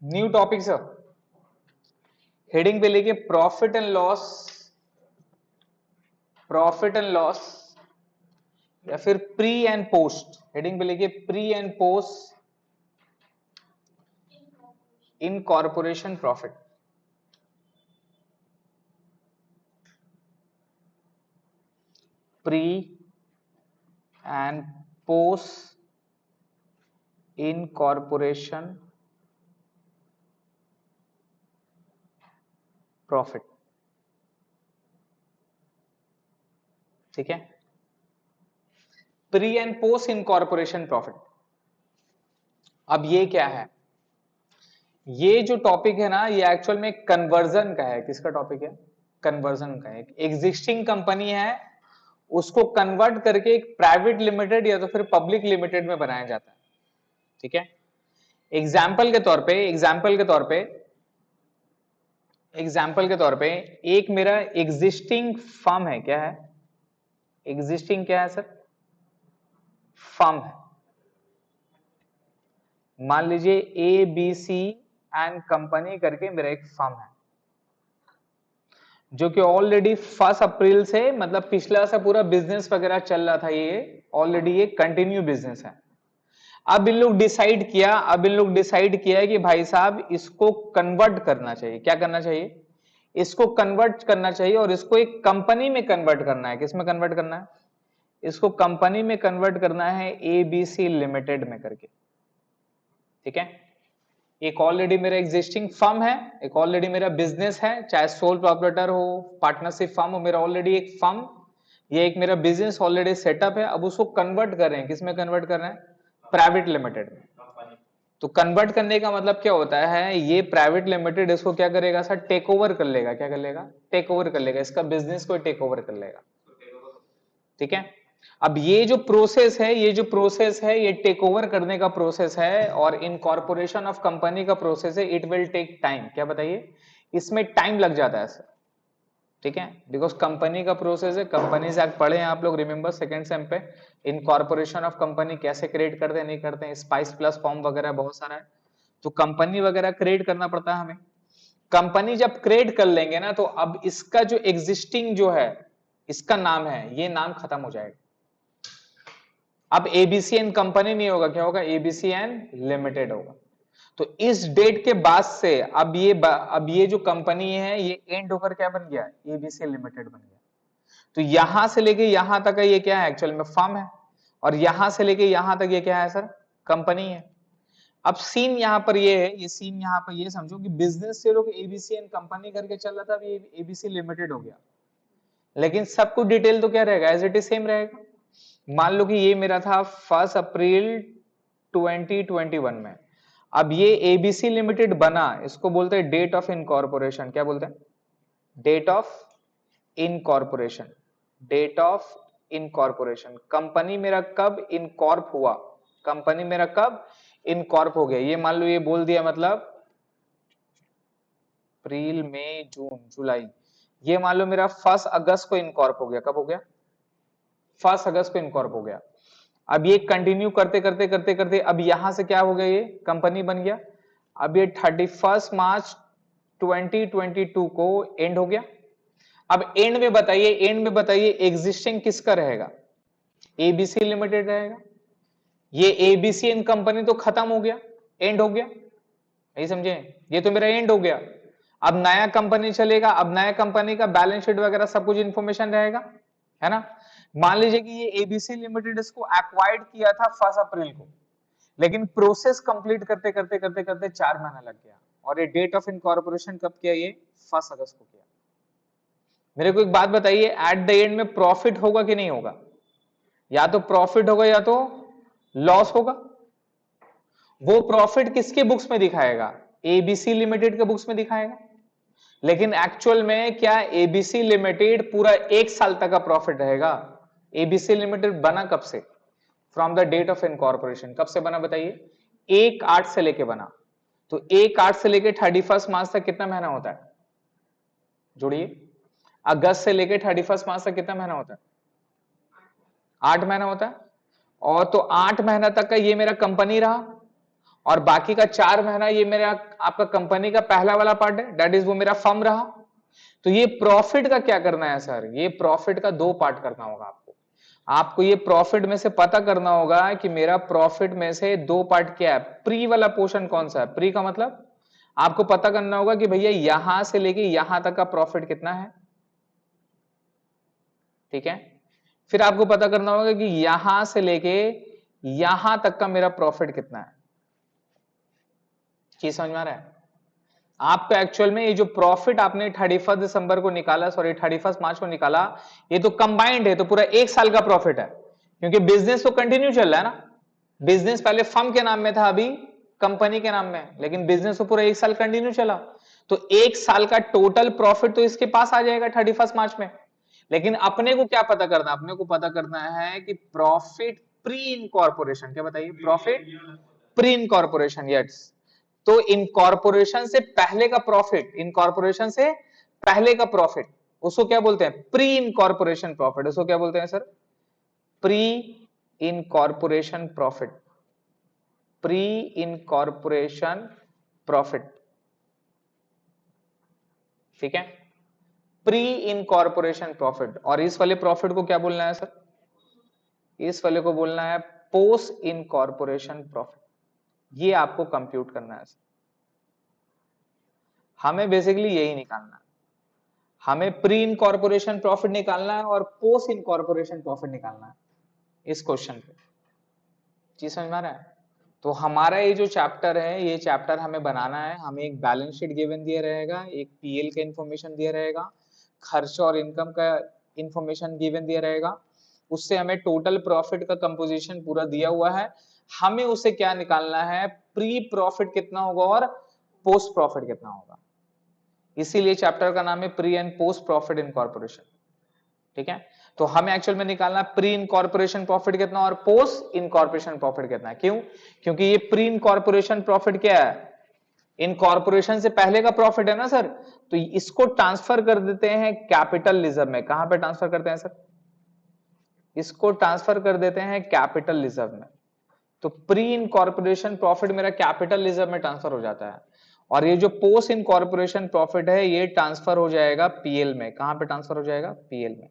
New topic sir, heading पे लेके profit and loss या फिर प्री एंड पोस्ट, हेडिंग पे लेके pre and post in corporation profit. Pre and post in corporation profit. ठीक है, pre and post in corporation profit. अब ये क्या है? ये जो टॉपिक है ना, ये एक्चुअल में कन्वर्जन का है। किसका टॉपिक है? कन्वर्जन का है। एग्जिस्टिंग कंपनी है, उसको कन्वर्ट करके एक प्राइवेट लिमिटेड या तो फिर पब्लिक लिमिटेड में बनाया जाता है। ठीक है, एग्जाम्पल के तौर पे एक मेरा एग्जिस्टिंग फर्म है। क्या है? एग्जिस्टिंग क्या है सर? फर्म है। मान लीजिए A B C and company करके मेरा एक फर्म है, जो कि ऑलरेडी 1 अप्रैल से, मतलब पिछला सा पूरा बिजनेस वगैरह चल रहा था, ये ऑलरेडी ये कंटिन्यू बिजनेस है। अब इन लोग डिसाइड किया है कि भाई साहब इसको कन्वर्ट करना चाहिए। क्या करना चाहिए? इसको कन्वर्ट करना चाहिए और इसको एक कंपनी में कन्वर्ट करना है। किस में कन्वर्ट करना है? इसको कंपनी में कन्वर्ट करना है, एबीसी लिमिटेड में करके। ठीक है, एक ऑलरेडी मेरा एग्जिस्टिंग फर्म है, एक ऑलरेडी मेरा बिजनेस है, चाहे सोल प्रोप्राइटर हो, पार्टनरशिप फर्म हो, मेरा ऑलरेडी एक फर्म, ये एक मेरा बिजनेस ऑलरेडी सेटअप है। अब उसको कन्वर्ट कर रहे हैं, किसमें कन्वर्ट कर रहे हैं? प्राइवेट लिमिटेड में। तो कन्वर्ट करने का मतलब क्या होता है? ये प्राइवेट लिमिटेड इसको क्या करेगा सर? टेक ओवर कर लेगा। क्या कर लेगा? टेक ओवर कर लेगा, इसका बिजनेस को टेक ओवर कर लेगा। ठीक है, अब ये जो प्रोसेस है, ये टेक ओवर करने का प्रोसेस है और इनकॉर्पोरेशन ऑफ कंपनी का प्रोसेस है। It will take time. क्या बताइए? इसमें टाइम लग जाता है सर। ठीक है, बिकॉज कंपनी का प्रोसेस है। कंपनीज एक्ट पढ़े हैं आप लोग, रिमेंबर सेकंड सेम पे, इनकॉर्पोरेशन ऑफ कंपनी कैसे क्रिएट करते हैं, नहीं करते हैं, स्पाइस प्लस फॉर्म वगैरह बहुत सारा है। तो कंपनी वगैरह क्रिएट करना पड़ता है हमें। कंपनी जब क्रिएट कर लेंगे ना, तो अब इसका जो एग्जिस्टिंग जो है, इसका नाम है, ये नाम खत्म हो जाएगा। अब एबीसी एंड कंपनी नहीं होगा, क्या होगा? एबीसी एंड लिमिटेड होगा। तो इस डेट के बाद से अब ये जो कंपनी है, ये एंड होकर क्या बन गया? एबीसी लिमिटेड बन गया। तो यहां से लेके यहां तक ये क्या है? एक्चुअल में फर्म है, और यहां से लेके यहां तक ये क्या है सर? कंपनी है। अब सीन यहां पर ये है, ये सीन यहां पर ये समझो कि बिजनेस से लोग एबीसी एंड कंपनी करके चल रहा था, अब ये एबीसी लिमिटेड हो गया। लेकिन सब कुछ डिटेल तो क्या रहेगा? एज इट इज सेम रहेगा। मान लो कि ये मेरा था 1 अप्रैल 2021 में। अब ये एबीसी लिमिटेड बना, इसको बोलते हैं डेट ऑफ इनकॉर्पोरेशन। क्या बोलते हैं? Date of incorporation. Date of incorporation. Company मेरा कब इनकॉर्प हुआ? कंपनी मेरा कब इनकॉर्प हो गया? ये मान लो, ये बोल दिया, मतलब अप्रैल मई जून जुलाई, ये मान लो मेरा 1 अगस्त को इनकॉर्प हो गया। कब हो गया? 1 अगस्त को इनकॉर्प हो गया। अब ये कंटिन्यू करते करते करते करते अब यहां से क्या हो गया? ये कंपनी बन गया। अब ये 31 मार्च 2022 को एंड हो गया। अब एंड में बताइए एग्जिस्टिंग किसका रहेगा? एबीसी लिमिटेड रहेगा। ये एबीसी इन कंपनी तो खत्म हो गया, एंड हो गया। यही समझे? ये तो मेरा एंड हो गया। अब नया कंपनी चलेगा, अब नया कंपनी का बैलेंस शीट वगैरह सब कुछ इंफॉर्मेशन रहेगा, है ना? मान लीजिए कि ये एबीसी लिमिटेड इसको एक्वायर्ड किया था 1 अप्रैल को, लेकिन प्रोसेस कंप्लीट करते करते करते करते 4 महीना लग गया, और ये डेट ऑफ इनकॉर्पोरेशन कब किया? ये 1 अगस्त को किया। मेरे को एक बात बताइए, एट द एंड में प्रॉफिट होगा कि नहीं होगा? या तो प्रॉफिट होगा या तो लॉस होगा। वो प्रॉफिट किसके बुक्स में दिखाएगा? एबीसी लिमिटेड के बुक्स में दिखाएगा। लेकिन एक्चुअल में क्या एबीसी लिमिटेड पूरा 1 साल तक का प्रॉफिट रहेगा? एबीसी लिमिटेड बना कब से? From the date of incorporation. कब से बना बताइए? 1/8 से लेके बना। तो 1/8 से लेके 31 मार्च तक कितना महीना होता है? जोड़िए, अगस्त से लेके 31 मार्च तक कितना महीना होता है? 8 महीना होता है। और तो 8 महीना तक का ये मेरा कंपनी रहा, और बाकी का 4 महीना ये मेरा आपका कंपनी का पहला वाला पार्ट है, दैट इज वो मेरा फर्म रहा। तो ये प्रॉफिट का क्या करना है सर, ये प्रॉफिट का 2 पार्ट करना होगा आपको। आपको ये प्रॉफिट में से पता करना होगा कि मेरा प्रॉफिट में से 2 पार्ट क्या है। प्री वाला पोर्शन कौन सा है, प्री का मतलब आपको पता करना होगा कि भैया यहां से लेके यहां तक का प्रॉफिट कितना है, ठीक है। फिर आपको पता करना होगा कि यहां से लेके यहां तक का मेरा प्रॉफिट कितना है। चीज समझ में आ रहा है आपको। एक्चुअल में ये जो प्रॉफिट आपने 31 दिसंबर को निकाला, सॉरी 31 मार्च को निकाला, ये तो कंबाइंड है, तो पूरा 1 साल का प्रॉफिट है, क्योंकि बिजनेस तो कंटिन्यू चल रहा है ना। बिजनेस पहले फर्म के नाम में था, अभी कंपनी के नाम में है, लेकिन बिजनेस तो पूरा 1 साल कंटिन्यू चला। तो 1 साल का टोटल प्रॉफिट तो इसके पास आ जाएगा 31 मार्च में। लेकिन अपने को क्या पता करना, अपने को पता करना है कि प्रॉफिट प्री इनकॉर्पोरेशन, क्या बताइए, प्रॉफिट प्री इनकॉर्पोरेशन, यस। तो इनकॉर्पोरेशन से पहले का प्रॉफिट, इनकॉर्पोरेशन से पहले का प्रॉफिट, उसको क्या बोलते हैं, प्री इनकॉर्पोरेशन प्रॉफिट। उसको क्या बोलते हैं sir, pre incorporation profit, pre incorporation profit, ठीक है। Pre incorporation profit. और इस वाले प्रॉफिट को क्या बोलना है सर, इस वाले को बोलना है पोस्ट इनकॉर्पोरेशन प्रॉफिट। ये आपको कंप्यूट करना है सर। हमें बेसिकली यही निकालना है, हमें प्री इनकॉर्पोरेशन प्रॉफिट निकालना है और पोस्ट इनकॉर्पोरेशन प्रॉफिट निकालना है इस क्वेश्चन पे। चीज समझ में आ रहा है। तो हमारा ये जो चैप्टर है, ये चैप्टर हमें बनाना है। हमें एक बैलेंस शीट गिवन दिया रहेगा, एक पीएल का इंफॉर्मेशन दिया रहेगा, खर्च और इनकम का इंफॉर्मेशन गिवन दिया रहेगा, उससे हमें टोटल प्रॉफिट का कंपोजिशन पूरा दिया हुआ है। हमें उसे क्या निकालना है, प्री प्रॉफिट कितना होगा और पोस्ट प्रॉफिट कितना होगा। इसीलिए चैप्टर का नाम है pre and post profit incorporation, ठीक है। तो हमें एक्चुअल में निकालना प्री इनकॉर्पोरेशन प्रॉफिट कितना और पोस्ट इनकॉर्पोरेशन प्रॉफिट कितना है। क्यों, क्योंकि ये प्री इनकॉर्पोरेशन प्रॉफिट क्या है, इनकॉर्पोरेशन से पहले का प्रॉफिट है ना सर। तो इसको ट्रांसफर कर देते हैं कैपिटल रिजर्व में। कहां पे ट्रांसफर करते हैं सर, इसको ट्रांसफर कर देते हैं कैपिटल रिजर्व में। तो प्री इनकॉर्पोरेशन प्रॉफिट मेरा कैपिटल रिजर्व में ट्रांसफर हो जाता है, और ये जो पोस्ट इनकॉर्पोरेशन प्रॉफिट है ये ट्रांसफर हो जाएगा पीएल में। कहां पे ट्रांसफर हो जाएगा, पीएल में।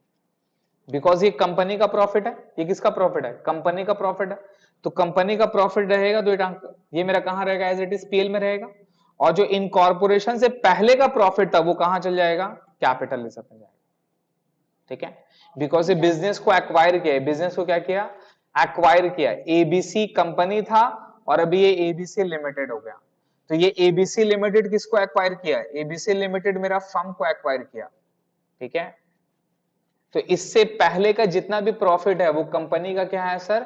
बिकॉज ये कंपनी का प्रॉफिट है, ये किसका प्रॉफिट है, कंपनी का प्रॉफिट है। तो कंपनी का प्रॉफिट रहेगा तो ये मेरा कहां रहेगा, एज इट इज पीएल में रहेगा। और जो इनकॉर्पोरेशन से पहले का प्रॉफिट था वो कहां चल जाएगा, कैपिटल रिजर्व में जाएगा, ठीक है। बिकॉज ये बिजनेस को एक्वायर किया, बिजनेस को क्या किया, एक्वायर किया। एबीसी कंपनी था और अभी ये एबीसी लिमिटेड हो गया। तो ये एबीसी लिमिटेड किसको एक्वायर किया, एबीसी लिमिटेड मेरा फर्म को एक्वायर किया, ठीक है। तो इससे पहले का जितना भी प्रॉफिट है वो कंपनी का क्या है सर,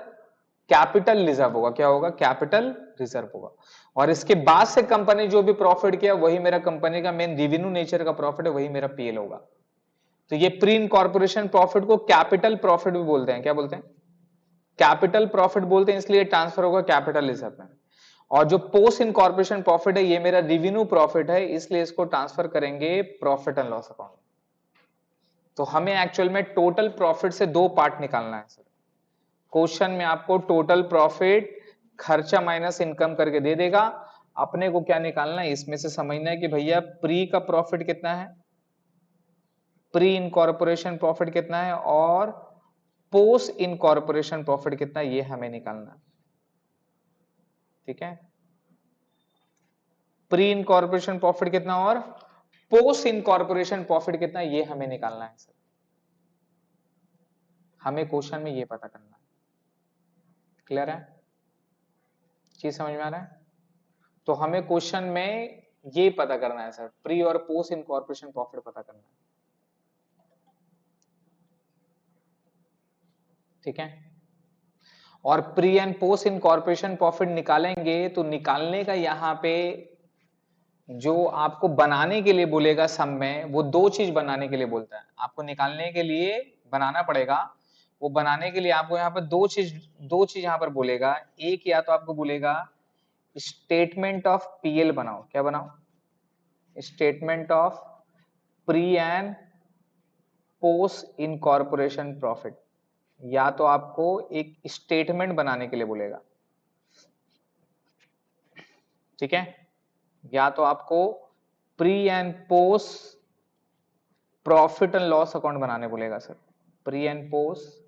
कैपिटल रिजर्व होगा। क्या होगा, कैपिटल रिजर्व होगा। और इसके बाद से कंपनी जो भी प्रॉफिट किया वही मेरा कंपनी का मेन रेवेन्यू नेचर का प्रॉफिट है, वही मेरा पीएल होगा। तो ये प्री इनकॉर्पोरेशन प्रॉफिट को कैपिटल प्रॉफिट भी बोलते हैं। क्या बोलते हैं, कैपिटल प्रॉफिट बोलते हैं, इसलिए ट्रांसफर होगा कैपिटल रिजर्व में। और जो पोस्ट इनकॉर्पोरेशन प्रॉफिट है ये मेरा रेवेन्यू प्रॉफिट है, इसलिए इसको ट्रांसफर करेंगे प्रॉफिट एंड लॉस अकाउंट। तो हमें एक्चुअल में टोटल प्रॉफिट से 2 पार्ट निकालना है सर। क्वेश्चन में आपको टोटल प्रॉफिट खर्चा माइनस इनकम करके दे देगा। अपने को क्या निकालना है, इसमें से समझना है कि भैया प्री का प्रॉफिट कितना है, प्री इनकॉर्पोरेशन प्रॉफिट कितना है और पोस्ट इनकॉर्पोरेशन प्रॉफिट कितना है, ये हमें निकालना है, ठीक है। प्री इनकॉर्पोरेशन प्रॉफिट कितना और पोस्ट इनकॉर्पोरेशन प्रॉफिट कितना, ये हमें निकालना है सर। हमें क्वेश्चन में ये पता करना है। क्लियर है, चीज समझ में आ रहा है। तो हमें क्वेश्चन में ये पता करना है सर, प्री और पोस्ट इनकॉर्पोरेशन प्रॉफिट पता करना है, ठीक है। और pre and post incorporation profit निकालेंगे तो निकालने का यहां पे जो आपको बनाने के लिए बोलेगा सम में, वो 2 चीज बनाने के लिए बोलता है। आपको निकालने के लिए बनाना पड़ेगा, वो बनाने के लिए आपको यहाँ पर दो चीज यहाँ पर बोलेगा। एक या तो आपको बोलेगा स्टेटमेंट ऑफ पीएल बनाओ। क्या बनाओ, statement of pre and post incorporation profit, या तो आपको एक स्टेटमेंट बनाने के लिए बोलेगा। ठीक है, या तो आपको pre and post profit and loss account बनाने बोलेगा sir, pre and post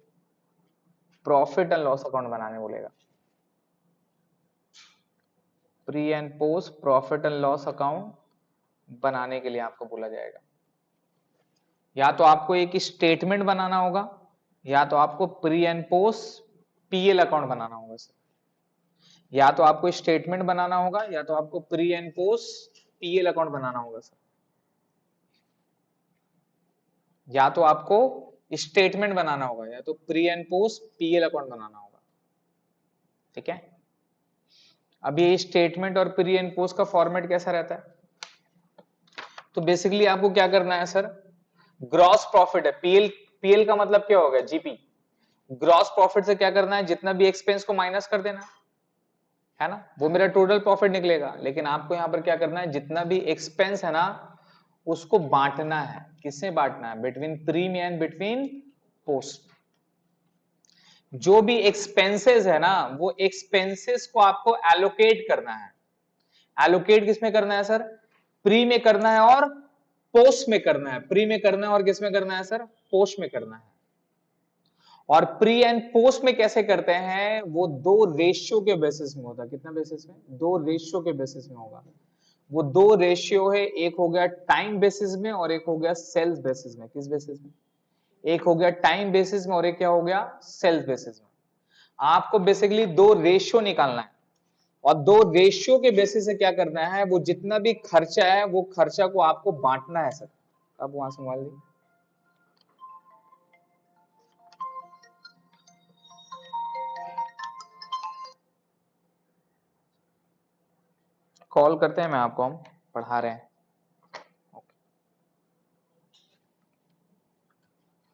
profit and loss account बनाने बोलेगा, pre and post profit and loss account बनाने के लिए आपको बोला जाएगा। या तो आपको एक स्टेटमेंट बनाना होगा, या तो आपको pre and post PL account बनाना होगा सर, या तो आपको स्टेटमेंट बनाना होगा, या तो आपको pre and post PL account बनाना होगा सर, या तो आपको स्टेटमेंट बनाना होगा, या तो pre and post PL account बनाना होगा। ठीक है, अब ये स्टेटमेंट और प्री एंड पोस्ट का फॉर्मेट कैसा रहता है? तो बेसिकली आपको क्या करना है सर, ग्रॉस प्रॉफिट है, पीएल, पीएल का मतलब क्या होगा, जीपी। ग्रॉस प्रॉफिट से क्या करना है, जितना भी एक्सपेंस को माइनस कर देना है ना, वो मेरा टोटल प्रॉफिट निकलेगा। लेकिन आपको यहां पर क्या करना है, जितना भी एक्सपेंस है ना उसको बांटना है। किससे बांटना है? बिटवीन प्री में एंड बिटवीन पोस्ट। जो भी एक्सपेंसेस है ना, वो एक्सपेंसेस को आपको एलोकेट करना है। एलोकेट किसमें करना है सर? प्री में करना है और पोस्ट में करना है। प्री में करना है और किस में करना है सर? पोस्ट में करना है। और प्री एंड पोस्ट में कैसे करते हैं, वो दो रेशियो के बेसिस में होता है। कितना बेसिस में? दो रेशियो के बेसिस में होगा। वो दो रेशियो है, एक हो गया टाइम बेसिस में और एक हो गया सेल्स बेसिस में। किस बेसिस में? एक हो गया टाइम बेसिस में और एक क्या हो गया? सेल्स बेसिस में। आपको बेसिकली दो रेशियो निकालना है और दो रेशियो के बेसिस से क्या करना है, वो जितना भी खर्चा है वो खर्चा को आपको बांटना है सर। अब वहां संभाल ली, कॉल करते हैं, मैं आपको, हम पढ़ा रहे हैं।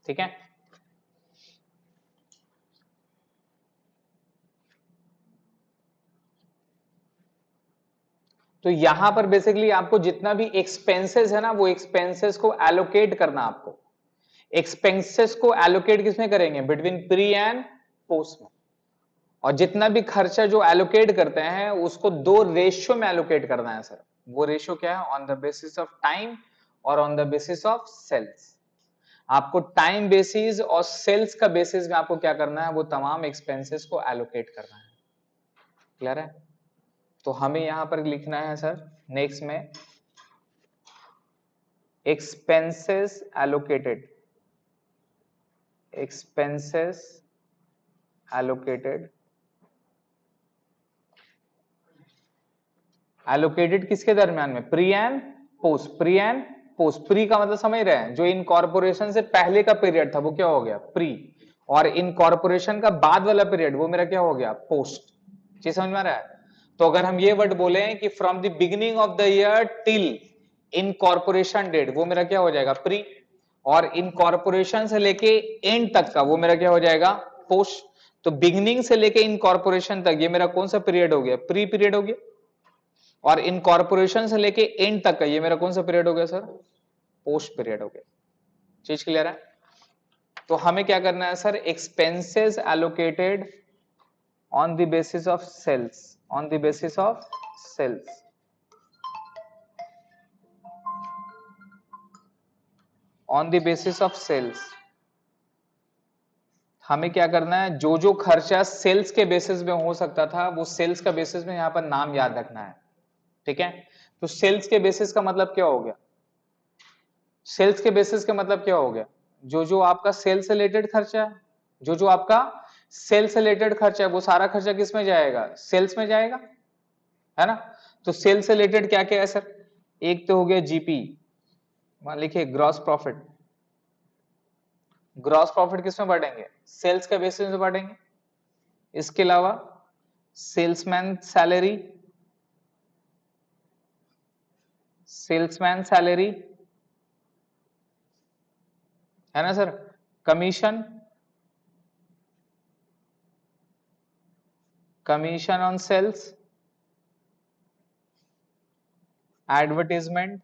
ठीक है, तो यहां पर बेसिकली आपको जितना भी एक्सपेंसेस है ना, वो एक्सपेंसेस को एलोकेट करना। आपको एक्सपेंसेस को एलोकेट किसमें करेंगे? बिटवीन प्री एंड पोस्ट में। और जितना भी खर्चा जो एलोकेट करते हैं उसको दो रेशियो में एलोकेट करना है सर। वो रेशियो क्या है? On the basis of time और on the basis of sales. आपको टाइम बेसिस और सेल्स का बेसिस में आपको क्या करना है, वो तमाम एक्सपेंसेस को एलोकेट करना है। क्लियर है? तो हमें यहां पर लिखना है सर नेक्स्ट में, expenses allocated, expenses allocated. Allocated किसके दरमियान में? Pre and post. Pre and post. Pre का मतलब समझ रहे हैं, जो इनकॉर्पोरेशन से पहले का पीरियड था वो क्या हो गया? प्री। और इनकॉर्पोरेशन का बाद वाला पीरियड वो मेरा क्या हो गया? पोस्ट। चीज समझ में आ रहा है? तो अगर हम ये वर्ड बोले कि from the beginning of the year till incorporation date, वो मेरा क्या हो जाएगा? प्री। और इनकॉर्पोरेशन से लेके एंड तक का वो मेरा क्या हो जाएगा? पोस्ट। तो बिगिनिंग से लेके इनकॉर्पोरेशन तक ये मेरा कौन सा पीरियड हो गया? प्री पीरियड हो गया। और इनकॉर्पोरेशन से लेके एंड तक का ये मेरा कौन सा पीरियड हो गया सर? पोस्ट पीरियड हो गया। चीज क्लियर है? तो हमें क्या करना है sir? Expenses allocated on the basis of sales, on the basis of sales, on the basis of sales. हमें क्या करना है, जो जो खर्चा सेल्स के बेसिस में हो सकता था वो सेल्स का बेसिस में यहां पर नाम याद रखना है। ठीक है, तो सेल्स के बेसिस का मतलब क्या हो गया? सेल्स के बेसिस का मतलब क्या हो गया? जो जो आपका सेल्स से रिलेटेड खर्चा है, जो जो आपका सेल्स से रिलेटेड खर्चा है वो सारा खर्चा किस में जाएगा? सेल्स में जाएगा, है ना? तो सेल्स से रिलेटेड क्या क्या है सर? एक तो हो गया जीपी, मान लिखिए ग्रॉस प्रॉफिट। ग्रॉस प्रॉफिट किस में बांटेंगे? सेल्स के बेसिस में बांटेंगे। इसके अलावा सेल्समैन सैलरी, सेल्समैन सैलरी है ना sir, commission, commission on sales, advertisement,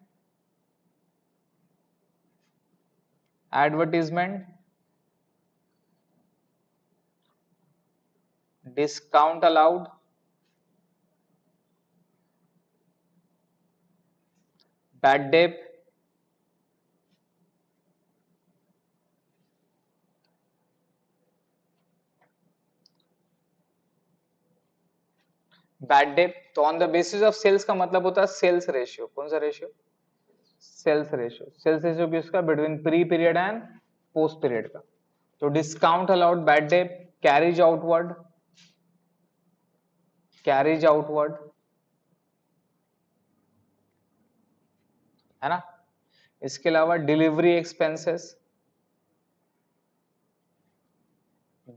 advertisement, discount allowed, bad debt, bad debt तो on the basis of sales का मतलब होता है सेल्स रेशियो। कौन सा ratio? Sales ratio. Sales ratio किसका? Between pre period and post period का। तो discount allowed bad debt carriage outward, carriage outward, है ना। इसके अलावा डिलीवरी एक्सपेंसेस,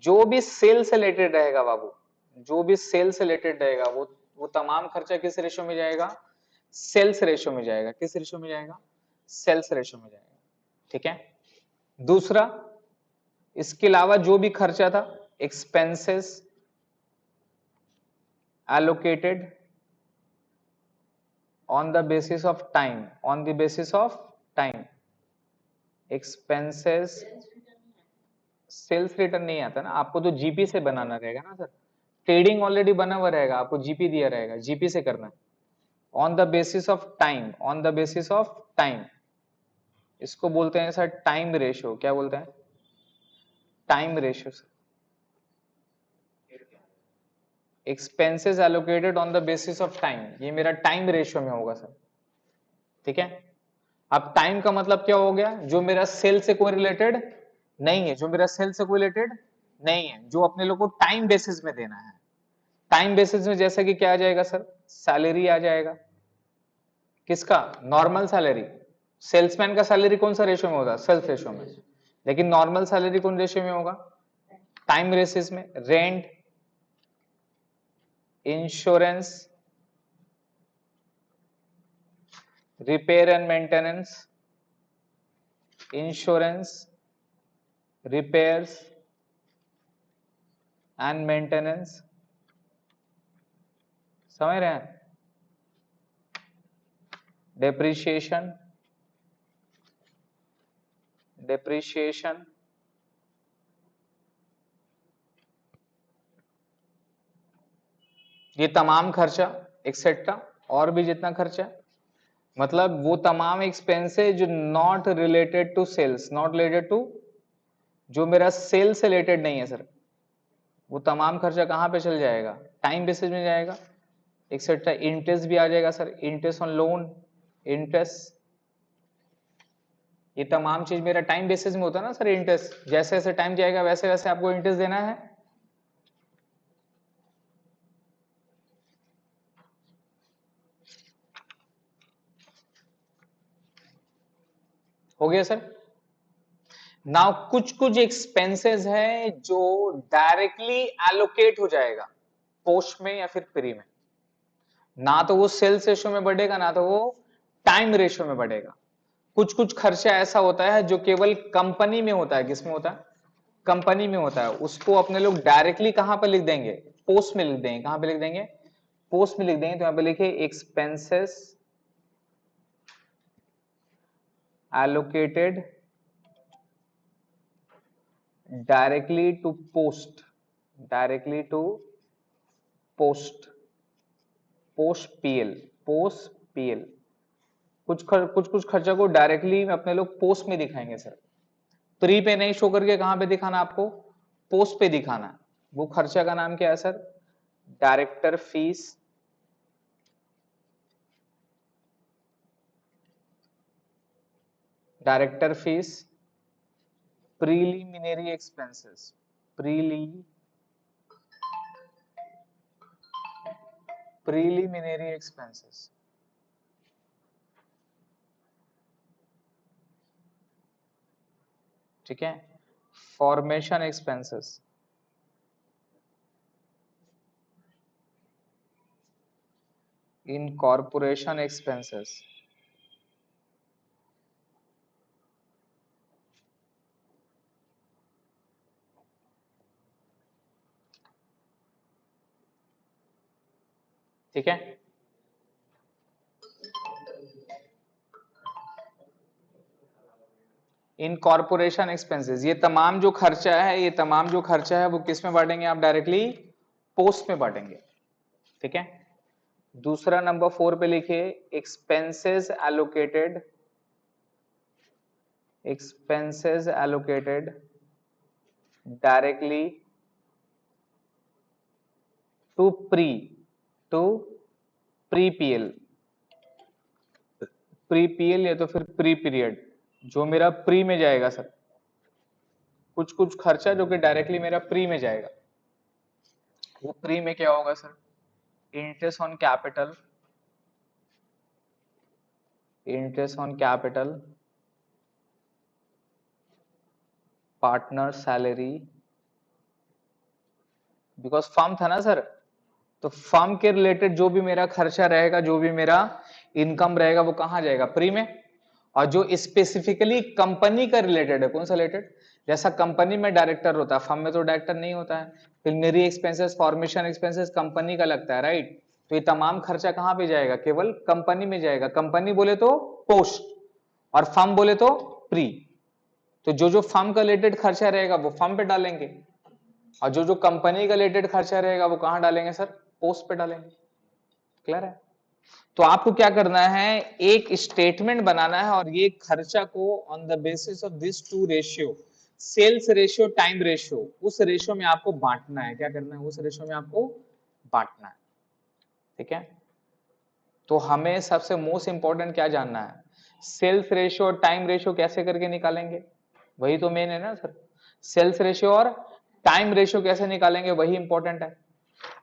जो भी सेल से रिलेटेड रहेगा बाबू, जो भी सेल से रिलेटेड रहेगा वो तमाम खर्चा किस रेशियो में जाएगा? सेल्स रेशियो में जाएगा। किस रेशियो में जाएगा? सेल्स रेशियो में जाएगा। ठीक है। दूसरा, इसके अलावा जो भी खर्चा था, expenses allocated on the basis of time, on the basis of time, expenses. Sales return नहीं आता ना, आपको तो जीपी से बनाना रहेगा ना सर। ट्रेडिंग ऑलरेडी बना हुआ रहेगा, आपको जीपी दिया रहेगा, जीपी से करना है। On the basis of time, on the basis of time, इसको बोलते हैं सर टाइम रेशियो। क्या बोलते हैं? Time ratio. Expenses allocated on the basis of time, ये मेरा टाइम रेशियो में होगा सर। ठीक है। अब टाइम का मतलब क्या हो गया? जो मेरा सेल से कोई रिलेटेड नहीं है, जो मेरा सेल से कोई रिलेटेड नहीं है, जो अपने लोग को टाइम बेसिस में देना है। टाइम बेसिस में जैसे कि क्या आ जाएगा सर? सैलरी आ जाएगा। किसका? Normal salary. सेल्समैन का सैलरी कौन सा रेशियो में होगा? सेल्स रेशियो में। लेकिन नॉर्मल सैलरी कौन रेशियो में होगा? टाइम बेसिस में। Rent, insurance, repair and maintenance, insurance, repairs and maintenance, समझ रहे हैं? डेप्रिसिएशन, डेप्रिसिएशन, ये तमाम खर्चा एक्सेट्रा, और भी जितना खर्चा, मतलब वो तमाम एक्सपेंसेस जो not related to sales, not related to, जो मेरा सेल से रिलेटेड नहीं है सर, वो तमाम खर्चा कहां पे चल जाएगा? टाइम बेसिस में जाएगा। एक्सेट्रा, इंटरेस्ट भी आ जाएगा sir, interest on loan, interest, ये तमाम चीज मेरा टाइम बेसिस में होता है ना सर। इंटरेस्ट जैसे जैसे टाइम जाएगा वैसे वैसे आपको इंटरेस्ट देना है। हो गया सर। नाउ कुछ कुछ एक्सपेंसेस है जो डायरेक्टली एलोकेट हो जाएगा पोस्ट में या फिर प्री में, ना तो वो सेल्स रेशियो में बढ़ेगा ना तो वो टाइम रेशियो में बढ़ेगा। कुछ कुछ खर्चा ऐसा होता है जो केवल कंपनी में होता है। किसमें होता है? कंपनी में होता है। उसको अपने लोग डायरेक्टली कहां पर लिख देंगे? पोस्ट में लिख देंगे। कहां पे लिख देंगे? पोस्ट में लिख देंगे। तो यहां पे लिखे expenses allocated directly to post, directly to post, post pl, post pl। कुछ खर्चा को डायरेक्टली अपने लोग पोस्ट में दिखाएंगे सर। प्री पे नहीं शो करके कहां पे दिखाना आपको? पोस्ट पे दिखाना है। वो खर्चा का नाम क्या है sir? Director fees, director fees, preliminary expenses, preliminary expenses, ठीक है। फॉर्मेशन एक्सपेंसेस, इनकॉर्पोरेशन एक्सपेंसेस, ठीक है। इनकॉर्पोरेशन एक्सपेंसेस, ये तमाम जो खर्चा है, ये तमाम जो खर्चा है वो किस में बांटेंगे आप? डायरेक्टली पोस्ट में बांटेंगे। ठीक है। दूसरा नंबर 4 पे लिखिए expenses allocated directly to pre PL या तो फिर प्री पीरियड, जो मेरा प्री में जाएगा सर। कुछ कुछ खर्चा जो कि डायरेक्टली मेरा प्री में जाएगा, वो प्री में क्या होगा sir? Interest on capital, partner salary, because firm था ना सर, तो फर्म के रिलेटेड जो भी मेरा खर्चा रहेगा, जो भी मेरा इनकम रहेगा, वो कहाँ जाएगा? प्री में। और जो स्पेसिफिकली कंपनी का रिलेटेड है, कौन सा रिलेटेड? जैसा कंपनी में डायरेक्टर होता है, फर्म में तो डायरेक्टर नहीं होता है, फिर मेरी एक्सपेंसेस, फॉर्मेशन एक्सपेंसेस कंपनी का लगता है, राइट? तो ये तमाम खर्चा कहाँ पे जाएगा? केवल कंपनी में जाएगा। कंपनी बोले तो पोस्ट, और फर्म बोले तो प्री। तो जो जो फर्म का रिलेटेड खर्चा रहेगा वो फर्म पे डालेंगे, और जो जो कंपनी का रिलेटेड खर्चा रहेगा वो कहां डालेंगे सर? पोस्ट पे डालेंगे। क्लियर है? तो आपको क्या करना है, एक स्टेटमेंट बनाना है, और ये खर्चा को on the basis of this to ratio, sales ratio, time ratio, उस रेशियो में आपको बांटना है। क्या करना है? उस रेशियो में आपको बांटना है। ठीक है? तो हमें सबसे मोस्ट इंपॉर्टेंट क्या जानना है? सेल्स रेशियो और टाइम रेशियो कैसे करके निकालेंगे, वही तो मेन है ना सर। सेल्स रेशियो और टाइम रेशियो कैसे निकालेंगे, वही इंपॉर्टेंट है।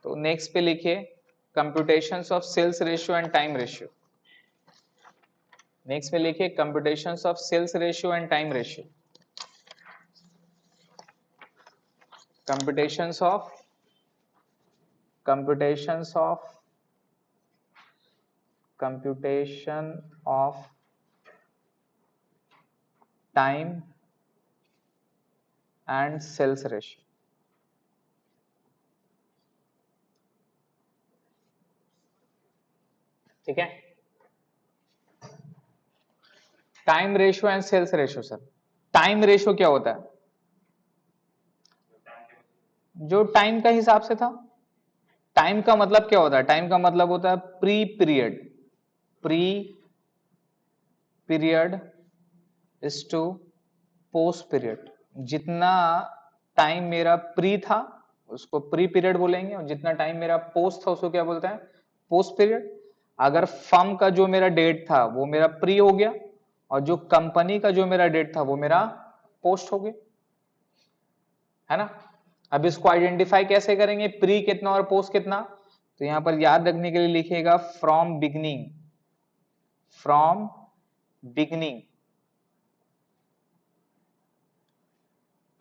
तो नेक्स्ट पे लिखिए computations of sales ratio and time ratio. Next पे लिखिए computations of sales ratio and time ratio. Computations of time and sales ratio. ठीक है? Time ratio and sales ratio sir. Time ratio क्या होता है? जो टाइम का हिसाब से था। टाइम का मतलब क्या होता है? टाइम का मतलब होता है pre period is to post period. जितना टाइम मेरा प्री था उसको प्री पीरियड बोलेंगे, और जितना टाइम मेरा पोस्ट था उसको क्या बोलते हैं? Post period. अगर फर्म का जो मेरा डेट था वो मेरा प्री हो गया, और जो कंपनी का जो मेरा डेट था वो मेरा पोस्ट हो गया, है ना? अब इसको आइडेंटिफाई कैसे करेंगे, प्री कितना और पोस्ट कितना? तो यहां पर याद रखने के लिए लिखिएगा from beginning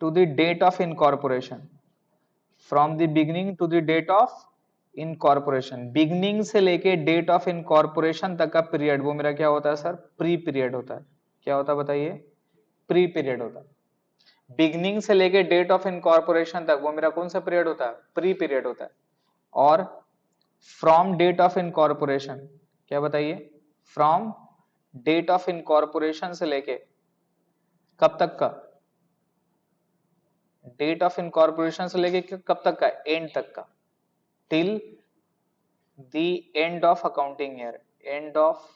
to the date of incorporation. From the beginning to the date of incorporation. Beginning से लेके डेट ऑफ इनकॉर्पोरेशन तक का पीरियड वो मेरा क्या होता है सर? प्री पीरियड होता है। क्या होता है बताइए? प्री पीरियड होता है। बिगनिंग से लेके डेट ऑफ इनकॉर्पोरेशन तक वो मेरा कौन सा पीरियड होता है? प्री पीरियड होता है। और फ्रॉम डेट ऑफ इनकॉर्पोरेशन, क्या बताइए? फ्रॉम डेट ऑफ इनकॉर्पोरेशन से लेके कब तक का? डेट ऑफ इनकॉर्पोरेशन से लेके कब तक का? एंड तक का, till the end of accounting year. End of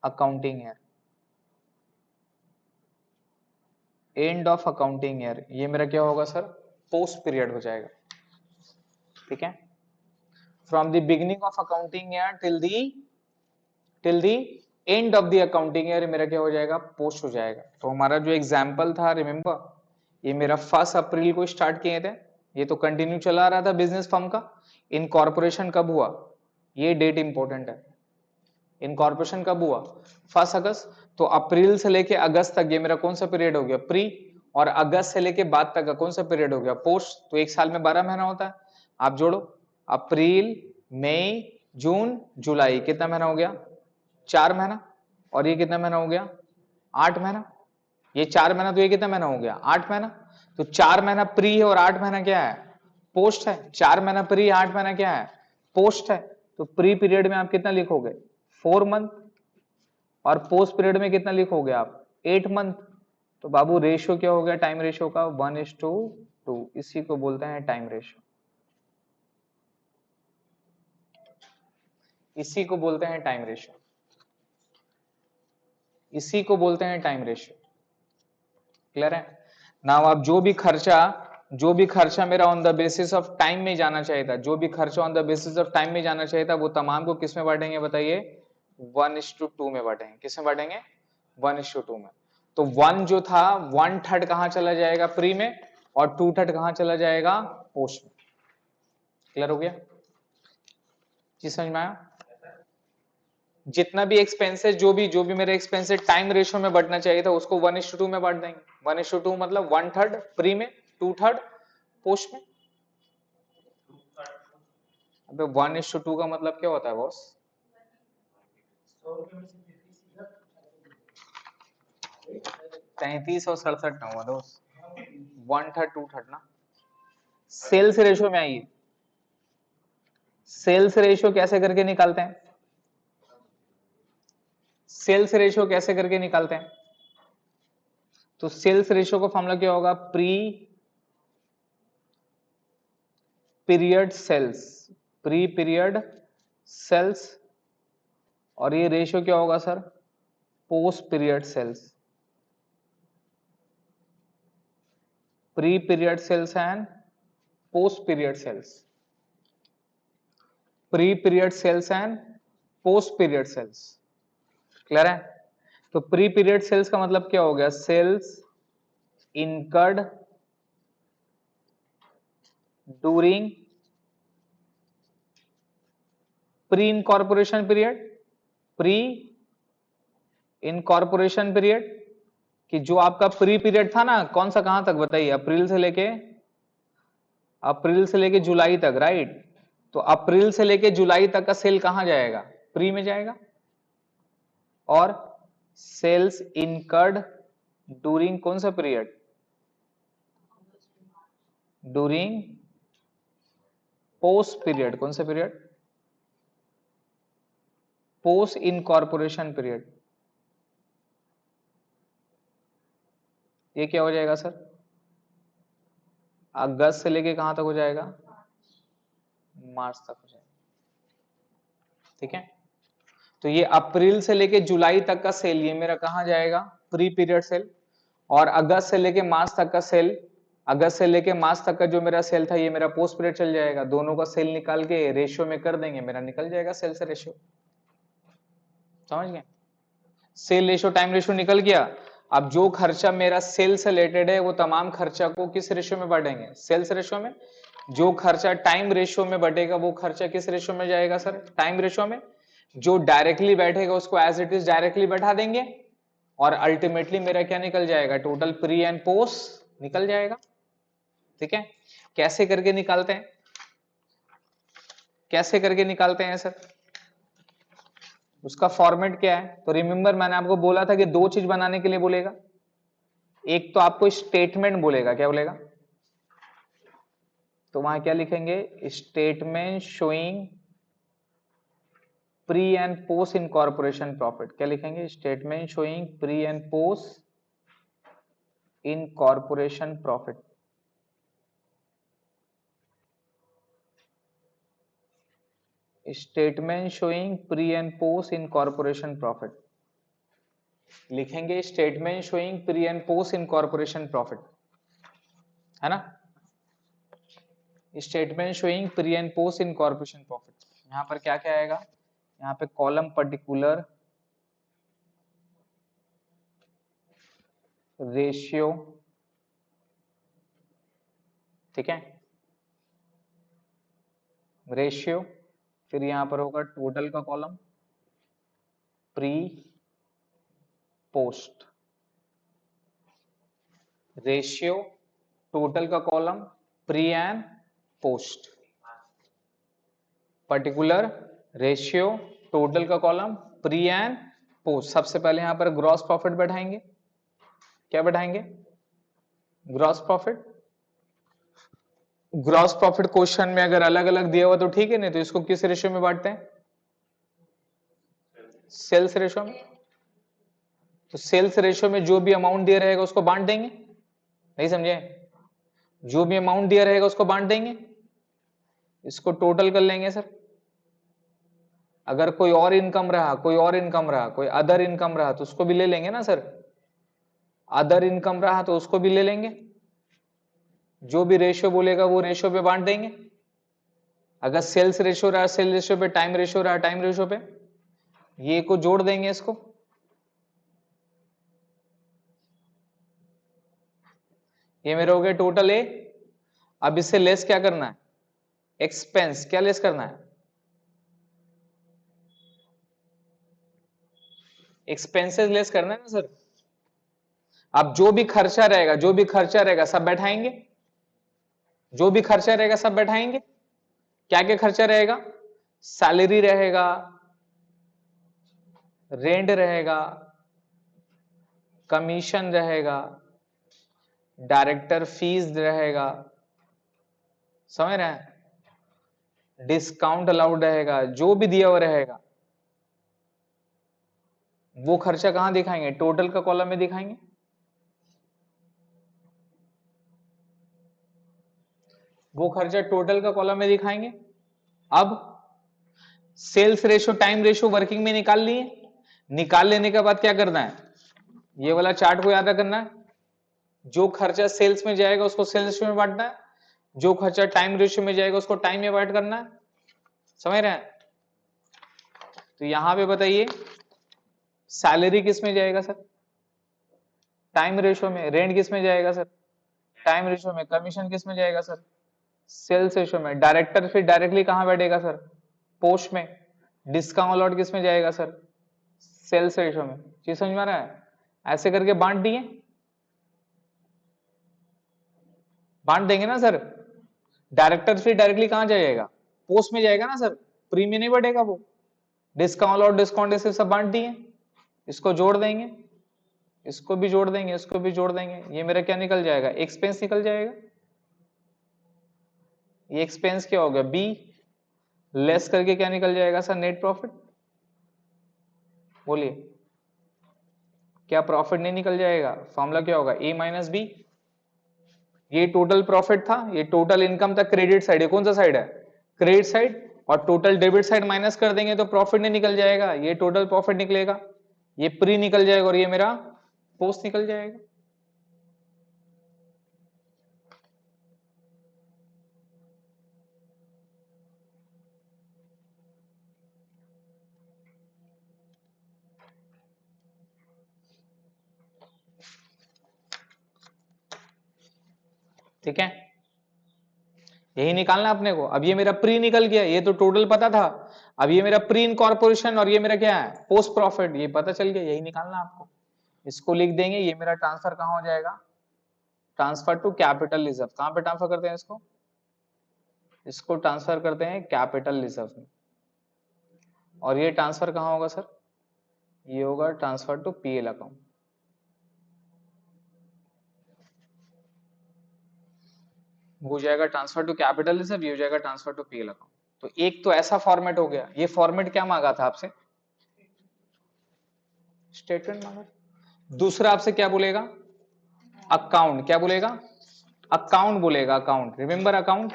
accounting year, end of accounting year, ये मेरा क्या होगा सर? पोस्ट पीरियड हो जाएगा। ठीक है? From the beginning of accounting year till the end of the accounting year मेरा क्या हो जाएगा? पोस्ट हो जाएगा। तो हमारा जो एग्जाम्पल था, रिमेंबर, ये मेरा 1 अप्रैल को स्टार्ट किए थे, ये तो कंटिन्यू चला रहा था बिजनेस फर्म का। इनकॉर्पोरेशन कब हुआ? ये डेट इंपॉर्टेंट है। इनकॉर्पोरेशन कब हुआ? 1 अगस्त। तो अप्रैल से लेके अगस्त तक ये मेरा कौन सा पीरियड हो गया? प्री। और अगस्त से लेके बाद तक का कौन सा पीरियड हो गया? पोस्ट। तो एक साल में 12 महीना होता है। आप जोड़ो, अप्रैल, मई, जून, जुलाई, कितना महीना हो गया? 4 महीना। और ये कितना महीना हो गया? 8 महीना। ये 4 महीना, तो ये कितना महीना हो गया? 8 महीना। तो 4 महीना प्री है और 8 महीना क्या है? पोस्ट है। 4 महीना प्री, 8 महीना क्या है? पोस्ट है। तो प्री पीरियड में आप कितना लिखोगे? 4 मंथ। और पोस्ट पीरियड में कितना लिखोगे आप? 8 मंथ। तो बाबू रेशियो क्या हो गया टाइम रेशियो का? 1:2। इसी को बोलते हैं टाइम रेशियो। इसी को बोलते हैं टाइम रेशियो, इसी को बोलते हैं टाइम रेशियो। क्लियर है? नाउ अब जो भी खर्चा मेरा on the basis of time में जाना चाहिए था, जो भी खर्चा on the basis of time में जाना चाहिए था, वो तमाम को किस में बांटेंगे बताइए? 1:2 में बांटेंगे। किस में बांटेंगे? 1:2 में। तो 1 जो था 1/3 कहां चला जाएगा? प्री में, और 2/3 कहां चला जाएगा? पोस्ट में। क्लियर हो गया? जी समझ में आया? जितना भी एक्सपेंसेस, जो भी मेरे एक्सपेंसेस टाइम रेशियो में बढ़ना चाहिए था, उसको 1:2 में बांट देंगे। 1:2 मतलब 1/3 प्री में, 2/3 पोस्ट में। अबे 1:2 का मतलब क्या होता है बॉस? 33 और 67 ना हुआ दोस्त, 1/3 2/3 ना। सेल्स रेशियो में आइए, सेल्स रेशियो कैसे करके निकालते हैं? सेल्स रेशियो कैसे करके निकालते हैं? तो सेल्स रेशियो का फॉर्मूला क्या होगा? Pre period sales, pre period sales, और ये रेशियो क्या होगा sir? Post period sales, pre period sales and post period sales, pre period sales and post period sales. Clear है? तो प्री पीरियड सेल्स का मतलब क्या हो गया? Sales incurred during pre incorporation period, pre incorporation period, कि जो आपका प्री पीरियड था ना, कौन सा कहां तक बताइए? अप्रैल से लेके जुलाई तक, राइट? तो अप्रैल से लेके जुलाई तक का सेल कहां जाएगा? प्री में जाएगा। और सेल्स इनकर्ड ड्यूरिंग कौन सा पीरियड? During post period. कौन सा पीरियड? Post incorporation period. ये क्या हो जाएगा सर? अगस्त से लेके कहां तक हो जाएगा? मार्च तक हो जाएगा। ठीक है? तो ये अप्रैल से लेके जुलाई तक का सेल, ये मेरा कहां जाएगा? Pre period sale. और अगस्त से लेके मार्च तक का सेल, अगस्त से लेके मार्च तक का जो मेरा सेल था, ये मेरा पोस्ट पीरियड चल जाएगा। दोनों का सेल निकाल के रेशियो में कर देंगे, मेरा निकल जाएगा सेल से रेशियो। समझ गए? सेल रेशियो टाइम रेशियो निकल गया। अब जो खर्चा मेरा सेल से रिलेटेड है, वो तमाम खर्चा को किस रेशियो में बांटेंगे? सेल्स रेशियो में। जो खर्चा टाइम रेशियो में बढ़ेगा, वो खर्चा किस रेशियो में जाएगा सर? टाइम रेशियो में। जो डायरेक्टली बैठेगा उसको एज इट इज डायरेक्टली बैठा देंगे, और अल्टीमेटली मेरा क्या निकल जाएगा? टोटल प्री एंड पोस्ट निकल जाएगा। ठीक है? कैसे करके निकालते हैं? कैसे करके निकालते हैं सर? उसका फॉर्मेट क्या है? तो रिमेंबर, मैंने आपको बोला था कि दो चीज बनाने के लिए बोलेगा। एक तो आपको स्टेटमेंट बोलेगा। क्या बोलेगा? तो वहां क्या लिखेंगे? Statement showing pre and post incorporation profit. क्या लिखेंगे? Statement showing pre and post incorporation profit. Statement showing pre and post incorporation profit लिखेंगे। Statement showing pre and post incorporation profit, है ना? Statement showing pre and post incorporation profit. यहां पर क्या क्या आएगा? यहाँ पे कॉलम पर्टिकुलर रेशियो। ठीक है? रेशियो। फिर यहां पर होगा टोटल का column, pre post. Ratio, total का column, pre and post. Particular, ratio, total का कॉलम, प्री एंड पोस्ट। सबसे पहले यहां पर ग्रॉस प्रॉफिट बैठाएंगे। क्या बैठाएंगे? Gross profit. Gross profit question में अगर अलग अलग दिया हुआ तो ठीक है, नहीं तो इसको किस रेशियो में बांटते हैं? सेल्स रेशियो में। तो सेल्स रेशियो में जो भी अमाउंट दिया रहेगा उसको बांट देंगे। नहीं समझे? जो भी अमाउंट दिया रहेगा उसको बांट देंगे। इसको टोटल कर लेंगे सर। अगर कोई और इनकम रहा, कोई और इनकम रहा, कोई अदर इनकम रहा तो उसको भी ले लेंगे ना सर। अदर इनकम रहा तो उसको भी ले लेंगे, जो भी रेशियो बोलेगा वो रेशियो पे बांट देंगे। अगर सेल्स रेशियो रहा सेल रेशियो पे, टाइम रेशियो रहा टाइम रेशियो पे, ये को जोड़ देंगे इसको। ये मेरे हो गए टोटल ए। अब इससे लेस क्या करना है, एक्सपेंस। क्या लेस करना है, एक्सपेंसेस लेस करना है ना सर। अब जो भी खर्चा रहेगा, जो भी खर्चा रहेगा सब बैठाएंगे, जो भी खर्चा रहेगा सब बैठाएंगे। क्या क्या खर्चा रहेगा, सैलरी रहेगा, रेंट रहेगा, कमीशन रहेगा, डायरेक्टर फीस रहेगा, समझ रहे हैं, डिस्काउंट अलाउड रहेगा, जो भी दिया हुआ रहेगा वो खर्चा कहां दिखाएंगे, टोटल का कॉलम में दिखाएंगे। वो खर्चा टोटल का कॉलम में दिखाएंगे। अब sales ratio time ratio working में निकाल लिए, निकाल लेने के बाद क्या करना है, ये वाला चार्ट को याद रखना है। जो खर्चा सेल्स में जाएगा उसको सेल्स रेशियो में बांटना है, जो खर्चा टाइम रेशियो में जाएगा उसको टाइम में बांट करना है, समझ रहे हैं। तो यहां पे बताइए सैलरी किस में जाएगा सर, टाइम रेशियो में। रेंट किस में जाएगा सर, टाइम रेशियो में। कमीशन किस में जाएगा सर, सेल्स रेशियो में। डायरेक्टर फिर डायरेक्टली कहां बैठेगा सर, पोस्ट में। डिस्काउंट अलॉट किस में जाएगा सर, सेल्स रेशियो में। चीज समझ में आ रहा है, ऐसे करके बांट दिए, बांट देंगे ना सर। डायरेक्टर फिर डायरेक्टली कहां जाएगा, पोस्ट में जाएगा ना सर, प्री में नहीं बढ़ेगा वो। डिस्काउंट और डिस्काउंट ऐसे सब बांट दिए, इसको जोड़ देंगे, इसको भी जोड़ देंगे, इसको भी जोड़ देंगे। ये मेरा क्या निकल जाएगा, एक्सपेंस निकल जाएगा। ये एक्सपेंस क्या हो गया, बी लेस करके क्या निकल जाएगा सर, नेट प्रॉफिट। बोलिए क्या प्रॉफिट नहीं निकल जाएगा, फॉर्मूला क्या होगा, ए माइनस बी। ये टोटल प्रॉफिट था, ये टोटल इनकम था, क्रेडिट साइड। ये कौन सा साइड है, क्रेडिट साइड। और टोटल डेबिट साइड माइनस कर देंगे तो प्रॉफिट नहीं निकल जाएगा, ये टोटल प्रॉफिट निकलेगा। ये प्री निकल जाएगा और ये मेरा पोस्ट निकल जाएगा। ठीक है, यही निकालना अपने को। अब ये मेरा प्री निकल गया, ये तो टोटल पता था। अब ये मेरा प्री इनकॉर्पोरेशन और ये मेरा क्या है, पोस्ट प्रॉफिट, ये पता चल गया, यही निकालना आपको। इसको लिख देंगे, ये मेरा ट्रांसफर कहां हो जाएगा, ट्रांसफर टू कैपिटल रिजर्व। कहां पे ट्रांसफर करते हैं इसको, इसको ट्रांसफर करते हैं कैपिटल रिजर्व में। और ये ट्रांसफर कहां होगा सर, ये होगा ट्रांसफर टू पीएल अकाउंट। हो जाएगा ट्रांसफर टू कैपिटल रिजर्व, ये हो जाएगा ट्रांसफर टू पीएल अकाउंट। तो एक तो ऐसा फॉर्मेट हो गया। ये फॉर्मेट क्या मांगा था आपसे, स्टेटमेंट मांगा। दूसरा आपसे क्या बोलेगा, अकाउंट। क्या बोलेगा, अकाउंट बोलेगा, अकाउंट। Remember account.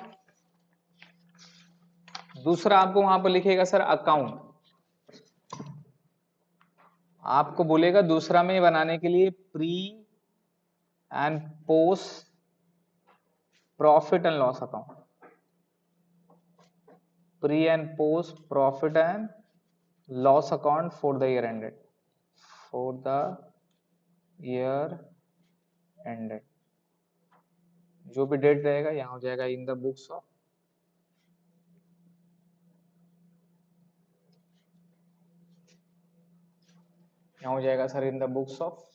दूसरा आपको वहां पर लिखेगा सर अकाउंट। आपको बोलेगा दूसरा में बनाने के लिए pre and post profit and loss account. Pre and post profit and loss account for the year ended, for the year ended. जो भी डेट रहेगा यहां हो जाएगा इन द बुक्स ऑफ, यहां हो जाएगा sir in the books of.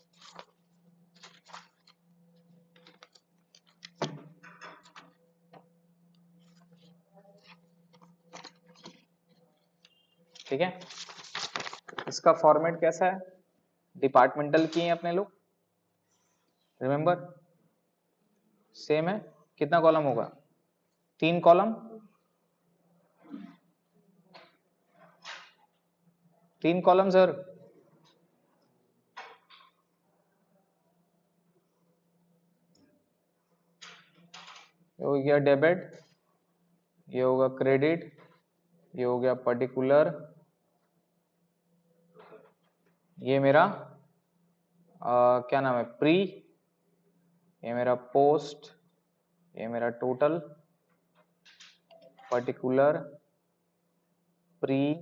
ठीक है, इसका फॉर्मेट कैसा है, डिपार्टमेंटल किए हैं अपने लोग, रिमेंबर सेम है। कितना कॉलम होगा, 3 कॉलम, 3 कॉलम सर। ये हो गया डेबिट, ये होगा क्रेडिट, ये हो गया पर्टिकुलर, ये मेरा क्या नाम है, प्री, ये मेरा पोस्ट, ये मेरा total, particular, pre,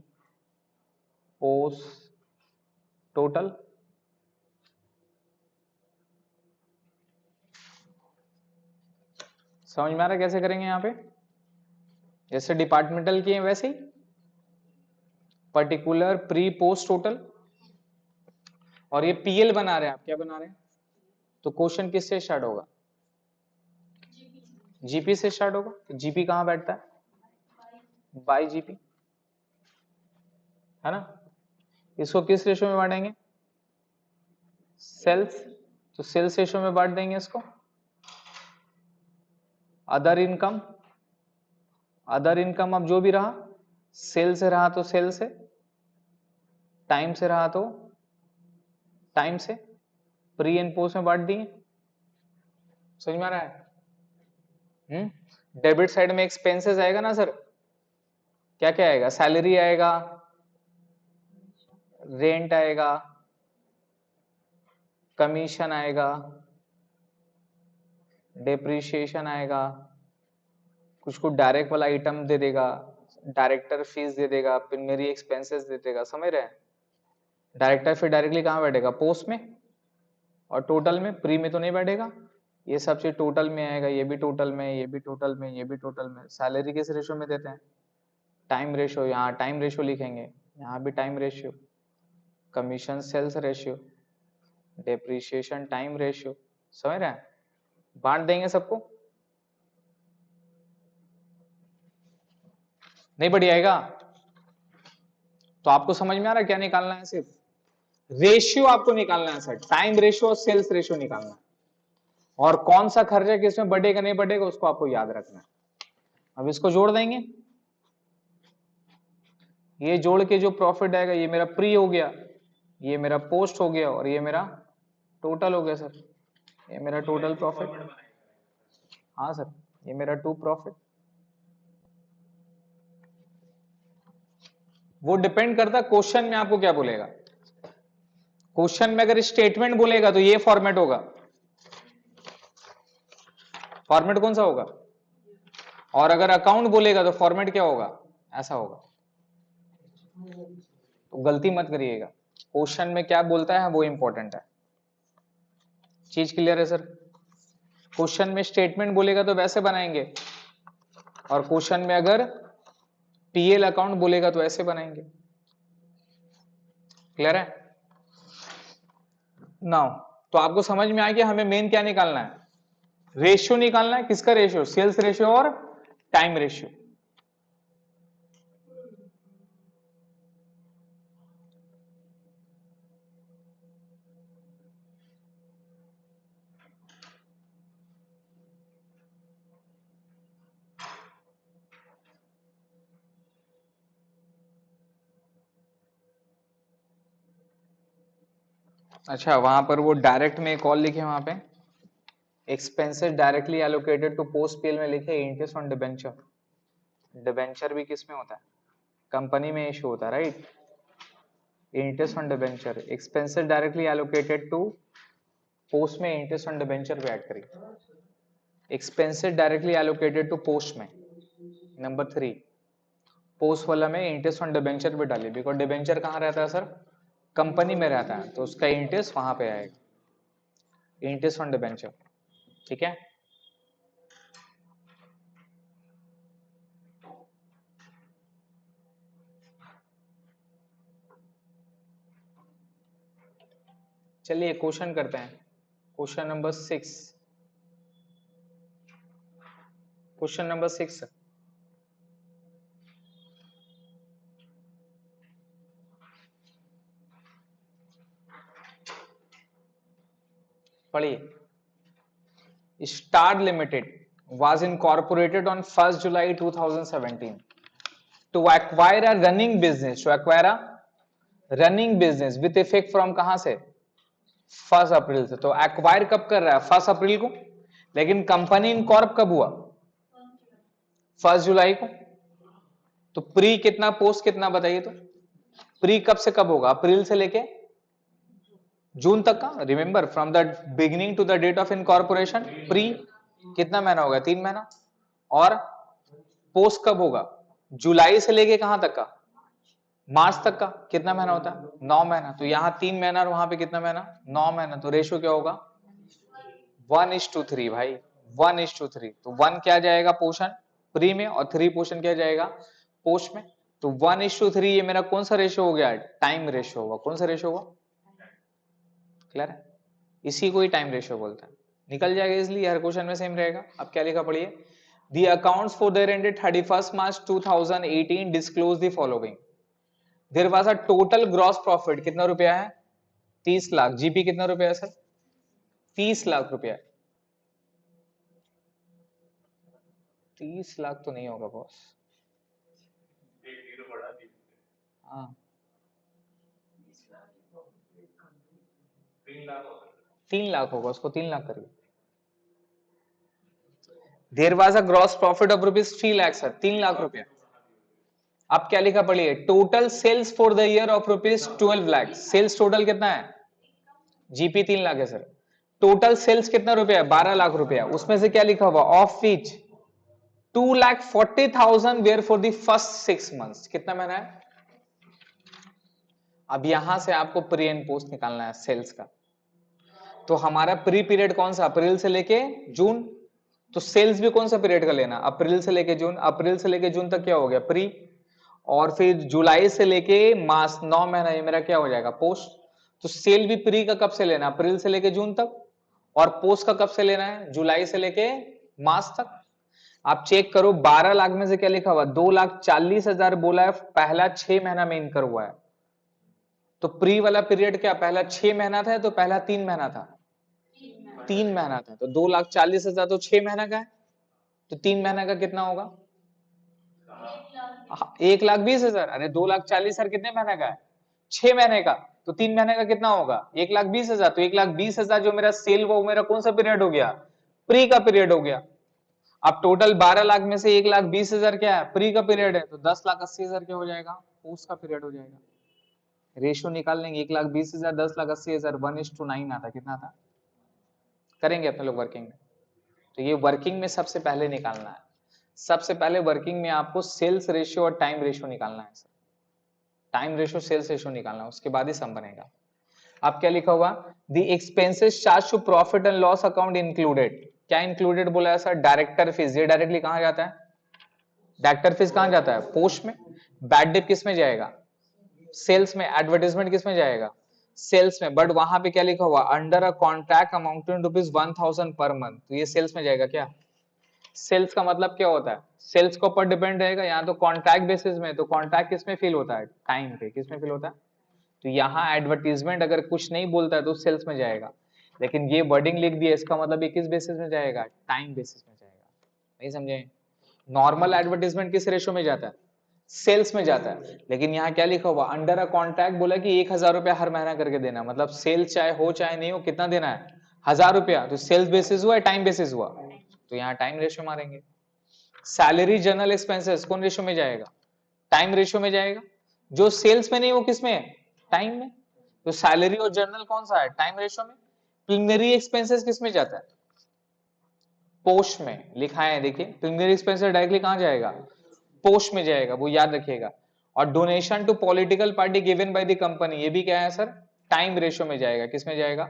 post, total. समझ में आ रहा है कैसे करेंगे यहाँ पे? जैसे डिपार्टमेंटल किए वैसे ही, पर्टिकुलर, प्री, पोस्ट, टोटल। और ये पीएल बना रहे हैं, आप क्या बना रहे हैं? तो क्वेश्चन किससे स्टार्ट होगा? जीपी से स्टार्ट होगा। तो जीपी कहां बैठता है? बाई जीपी, है ना। इसको किस रेशो में बांटेंगे? सेल्स। तो सेल्स रेशो में बांट देंगे इसको। अदर इनकम, अदर इनकम अब जो भी रहा, सेल से रहा तो सेल से, टाइम से रहा तो टाइम से, प्री एंड पोस्ट में बांट दिए। समझ में आ रहा है? डेबिट साइड में एक्सपेंसेस आएगा ना सर, क्या क्या आएगा? सैलरी आएगा, रेंट आएगा, कमीशन आएगा, डेप्रिसिएशन आएगा, कुछ कुछ डायरेक्ट वाला आइटम दे देगा, डायरेक्टर फीस दे देगा, प्रीमियरी एक्सपेंसेस दे देगा। समझ रहे हैं? डायरेक्टर फिर डायरेक्टली कहाँ बैठेगा? पोस्ट में, और टोटल में, प्री में तो नहीं बैठेगा। ये सब चीज टोटल में आएगा, ये भी टोटल में, ये भी टोटल में, ये भी टोटल में। सैलरी किस रेशो में देते हैं? टाइम रेशो, यहाँ टाइम रेशो लिखेंगे, यहाँ भी time ratio, commission sales ratio, depreciation time ratio. समझ रहे हैं? बांट देंगे सबको, नहीं बढ़िया आएगा? तो आपको समझ में आ रहा है क्या निकालना है? सिर्फ रेशियो आपको निकालना है सर, टाइम रेशियो और सेल्स रेशियो निकालना है, और कौन सा खर्चा किसमें बढ़ेगा नहीं बढ़ेगा उसको आपको याद रखना है। अब इसको जोड़ देंगे, ये जोड़ के जो प्रॉफिट आएगा, ये मेरा प्री हो गया, ये मेरा पोस्ट हो गया, और ये मेरा टोटल हो गया सर, ये मेरा टोटल प्रॉफिट। हाँ सर, ये मेरा टू प्रॉफिट। वो डिपेंड करता है क्वेश्चन में आपको क्या बोलेगा। क्वेश्चन में अगर स्टेटमेंट बोलेगा तो ये फॉर्मेट होगा। फॉर्मेट कौन सा होगा? और अगर अकाउंट बोलेगा तो फॉर्मेट क्या होगा? ऐसा होगा। तो गलती मत करिएगा, क्वेश्चन में क्या बोलता है वो इंपॉर्टेंट है। चीज क्लियर है सर? क्वेश्चन में स्टेटमेंट बोलेगा तो वैसे बनाएंगे, और क्वेश्चन में अगर पीएल अकाउंट बोलेगा तो ऐसे बनाएंगे। क्लियर है? नाउ तो आपको समझ में आ गया हमें मेन क्या निकालना है? रेशियो निकालना है। किसका रेशियो? सेल्स रेशियो और टाइम रेशियो। अच्छा, वहां पर वो डायरेक्ट में कॉल लिखे, वहां पे expenses directly allocated to post PL में लिखे इंटरेस्ट ऑन डिबेंचर। डिबेंचर भी किस में होता है? कंपनी में इशू होता है, right? Interest on debenture, expenses directly allocated to post में इंटरेस्ट ऑन डिबेंचर पे ऐड करिए। Expenses directly allocated to post में, नंबर 3 पोस्ट वाला में इंटरेस्ट ऑन डिबेंचर पे डालिए, बिकॉज डिबेंचर कहाँ रहता है सर? कंपनी में रहता है, तो उसका इंटरेस्ट वहां पे आएगा, इंटरेस्ट ऑन डिबेंचर। ठीक है? चलिए क्वेश्चन करते हैं, क्वेश्चन नंबर 6। क्वेश्चन नंबर 6 पढ़िए। Star limited was incorporated on 1st July 2017 to acquire a running business, to acquire a running business with effect from कहां से? 1 अप्रैल से। तो एक्वायर कब कर रहा है? 1 अप्रैल को। लेकिन कंपनी इनकॉर्प कब हुआ? 1 जुलाई को। तो प्री कितना, पोस्ट कितना, बताइए तो। प्री कब से कब होगा? अप्रैल से लेके जून तक का, remember from the beginning to the date of incorporation, pre कितना महीना होगा, 3 महीना, और पोस्ट कब होगा, जुलाई से लेके कहां तक का, मार्च तक का, कितना महीना होता है, 9 महीना। तो यहां 3 महीना और वहां पे कितना महीना, 9 महीना। तो रेशियो क्या होगा, 1:3 भाई, 1:3। तो 1 क्या जाएगा पोर्शन प्री में, और 3 पोर्शन क्या जाएगा पोस्ट में। तो 1:3 ये मेरा कौन सा रेशियो हो गया, टाइम रेशियो होगा। कौन सा रेशियो होगा, क्लियर है, इसी को ही टाइम रेशियो बोलते हैं। निकल जाएगा इसलिए, हर क्वेश्चन में सेम रहेगा। अब क्या लिखा पढ़िए, the accounts for their ended 31 मार्च 2018 disclose the following. There was a total gross profit कितना रुपया है, 30 लाख। जीपी कितना रुपया है सर, 30 लाख रुपया। 30 लाख तो नहीं होगा बॉस, हाँ 3 लाख होगा, उसको 3 लाख करिए। There was a gross profit of ₹3 lakh sir, 3 lakh रुपया। अब क्या लिखा पढ़िए, total sales for the year of ₹12 lakh. Sales total कितना है, जीपी 3 लाख है सर। टोटल सेल्स कितना रुपया है, 12 लाख रुपया। उसमें से क्या लिखा हुआ, of which 2,40,000 were for the first 6 months. कितना महीना है। अब यहां से आपको प्री एंड पोस्ट निकालना है सेल्स का। तो हमारा प्री पीरियड कौन सा, अप्रैल से लेके जून। तो सेल्स भी कौन सा पीरियड का लेना, अप्रैल से लेके जून। अप्रैल से लेके जून तक क्या हो गया प्री, और फिर जुलाई से लेके मार्च 9 महीना ये मेरा क्या हो जाएगा पोस्ट। तो सेल भी प्री का कब से लेना, अप्रैल से लेके जून तक, और पोस्ट का कब से लेना है, जुलाई से लेके मार्च तक। आप चेक करो 12 लाख में से क्या लिखा हुआ, 2,40,000 बोला है, पहला 6 महीना में इनकर हुआ है। तो प्री वाला पीरियड क्या, पहला 6 महीना था, तो पहला 3 महीना था, 3 महीना था। तो 2,40,000 तो 6 महीना का है, तो 3 महीना का कितना होगा, 1,20,000। अरे 2,40,000 कितने महीने का है, 6 महीने का। तो 3 महीने का कितना होगा, 1,20,000। तो 1,20,000 जो मेरा सेल वो मेरा कौन सा पीरियड हो गया, प्री का पीरियड हो गया। अब टोटल 12 लाख में से 1,20,000 क्या है, प्री का पीरियड है। तो 10,80,000 क्या हो जाएगा, पोस्ट का पीरियड हो जाएगा। रेशियो निकाल लेंगे, 1,20,000 10,80,000 1:9 आता, कितना था, करेंगे अपने लोग वर्किंग में। तो ये वर्किंग में सबसे पहले निकालना है। सबसे पहले वर्किंग में आपको सेल्स रेशियो और टाइम रेशियो निकालना है sir. Time ratio sales ratio निकालना है, उसके बाद ही सम बनेगा। अब क्या लिखा हुआ, the expenses charge to profit and loss account included. क्या इंक्लूडेड बोला है सर, डायरेक्टर फीस। ये डायरेक्टली कहां जाता है, डायरेक्टर फीस कहां जाता है, पोस्ट में। बैड डेट किस में जाएगा, सेल्स में। एडवर्टाइजमेंट किस में जाएगा, सेल्स में। बट वहां पे क्या लिखा हुआ, under a contract amounting ₹1,000 per month. तो ये सेल्स में जाएगा क्या, सेल्स का मतलब क्या होता है, सेल्स के ऊपर डिपेंड रहेगा। यहाँ तो कॉन्ट्रैक्ट बेसिस में, तो कॉन्ट्रैक्ट किस में फिल होता है, टाइम पे। किस में फिल होता है, तो यहाँ एडवर्टीजमेंट अगर कुछ नहीं बोलता है तो सेल्स में जाएगा। लेकिन ये वर्डिंग लिख दिया, इसका मतलब ये किस बेसिस में जाएगा, टाइम बेसिस में जाएगा। नहीं समझे, नॉर्मल एडवर्टीजमेंट किस रेशो में जाता है, सेल्स में जाता है। लेकिन यहाँ क्या लिखा हुआ, अंडर अ कॉन्ट्रैक्ट बोला कि 1,000 रुपया हर महीना करके देना। मतलब सेल्स चाहे हो चाहे नहीं हो, कितना देना है, 1,000 रुपया। तो सेल्स बेसिस हुआ, टाइम बेसिस हुआ, तो यहाँ टाइम रेशियो मारेंगे। सैलरी जनरल एक्सपेंसेस कौन रेशियो में जाएगा, टाइम रेशियो में जाएगा। जो सेल्स में नहीं वो किस में है, टाइम में। तो सैलरी और जनरल कौन सा है, टाइम रेशियो में। प्रीलिमिनरी एक्सपेंसेस किस में जाता है, पोस्ट में। लिखा है देखिए, प्रीलिमिनरी एक्सपेंसेस डायरेक्टली कहां जाएगा, पोस्ट में जाएगा, वो याद रखिएगा। और donation to political party given by the company, ये भी क्या है सर, टाइम रेशियो में जाएगा। किस में जाएगा,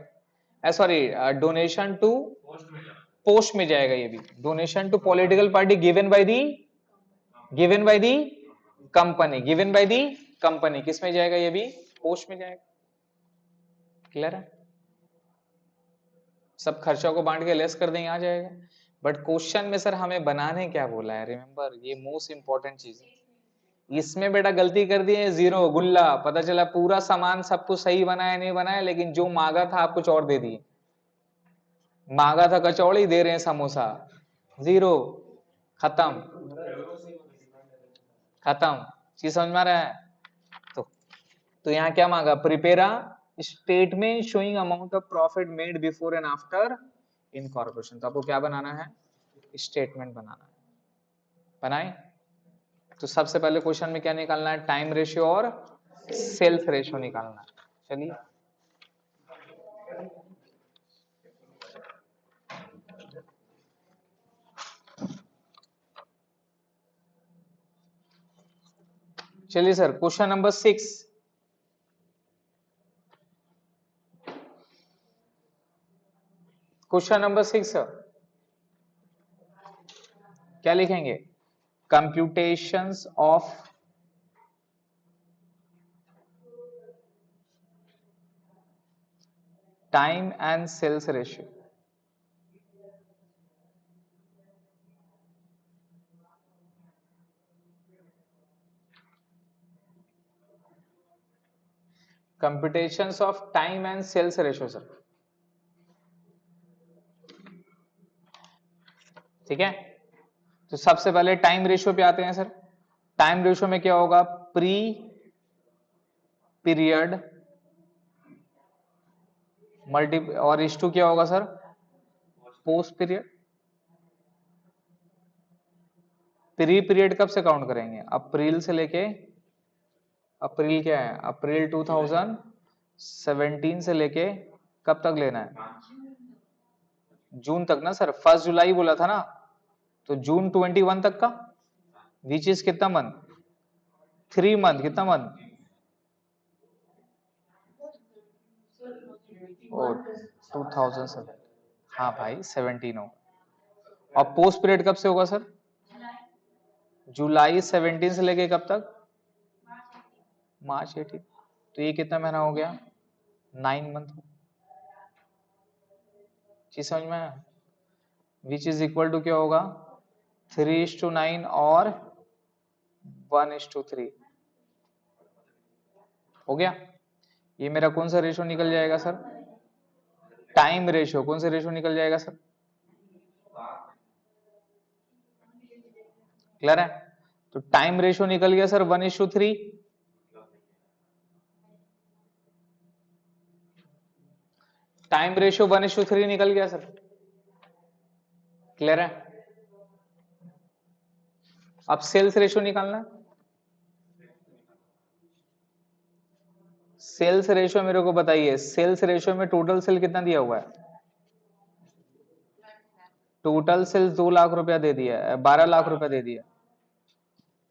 सॉरी, डोनेशन टू पोस्ट में जाएगा। ये भी donation to political party given by the company, given by the company, किस में जाएगा, ये भी पोस्ट में जाएगा। क्लियर है, सब खर्चों को बांट के लेस कर देंगे, आ जाएगा। बट क्वेश्चन में सर हमें बनाने क्या बोला है, रिमेंबर ये मोस्ट इंपॉर्टेंट चीज है। इसमें बेटा गलती कर दी है, जीरो गुल्ला। पता चला पूरा सामान सब कुछ सही बनाया नहीं बनाया, लेकिन जो मांगा था आप कुछ और दे दिए। मांगा था कचौड़ी, दे रहे हैं समोसा, जीरो, खत्म, खत्म। चीज समझ में आ रहा है। तो यहाँ क्या मांगा, prepare a statement showing amount of profit made before and after incorporation. तो आपको क्या बनाना है, स्टेटमेंट बनाना है। बनाए, तो सबसे पहले क्वेश्चन में क्या निकालना है, टाइम रेशियो और सेल्स रेशियो निकालना है। चलिए चलिए sir, question number 6। Question number 6 sir, क्या लिखेंगे? Computations of time and sales ratio. Computations of time and sales ratio sir, ठीक है। तो सबसे पहले टाइम रेशियो पे आते हैं सर। टाइम रेशियो में क्या होगा? प्री पीरियड मल्टी और इस टू क्या होगा sir? Post period. Pre period कब से काउंट करेंगे? अप्रैल से लेके, अप्रैल क्या है? अप्रैल 2017 से लेके कब तक लेना है? जून तक ना सर, 1 जुलाई बोला था ना, तो जून 21 तक का, विच इज कितना मंथ? 3 मंथ। कितना मंथ? और 2007, हाँ भाई 17 हो। और पोस्ट पीरियड कब से होगा सर? जुलाई 17 से लेके कब तक? मार्च 18। तो ये कितना महीना हो गया? 9 मंथ। चीज समझ में आया? विच इज इक्वल टू क्या होगा? 3:9 और 1:3 हो गया। ये मेरा कौन सा रेशो निकल जाएगा सर? Time ratio. कौन सा रेशो निकल जाएगा सर? क्लियर है? तो टाइम रेशो निकल गया सर 1:3। टाइम रेशो 1:3 निकल गया सर। क्लियर है? अब सेल्स रेशो निकालना है। सेल्स रेशो मेरे को बताइए, सेल्स रेशो में टोटल सेल कितना दिया हुआ है? टोटल सेल्स 2 लाख रुपया दे दिया है, 12 लाख रुपया दे दिया।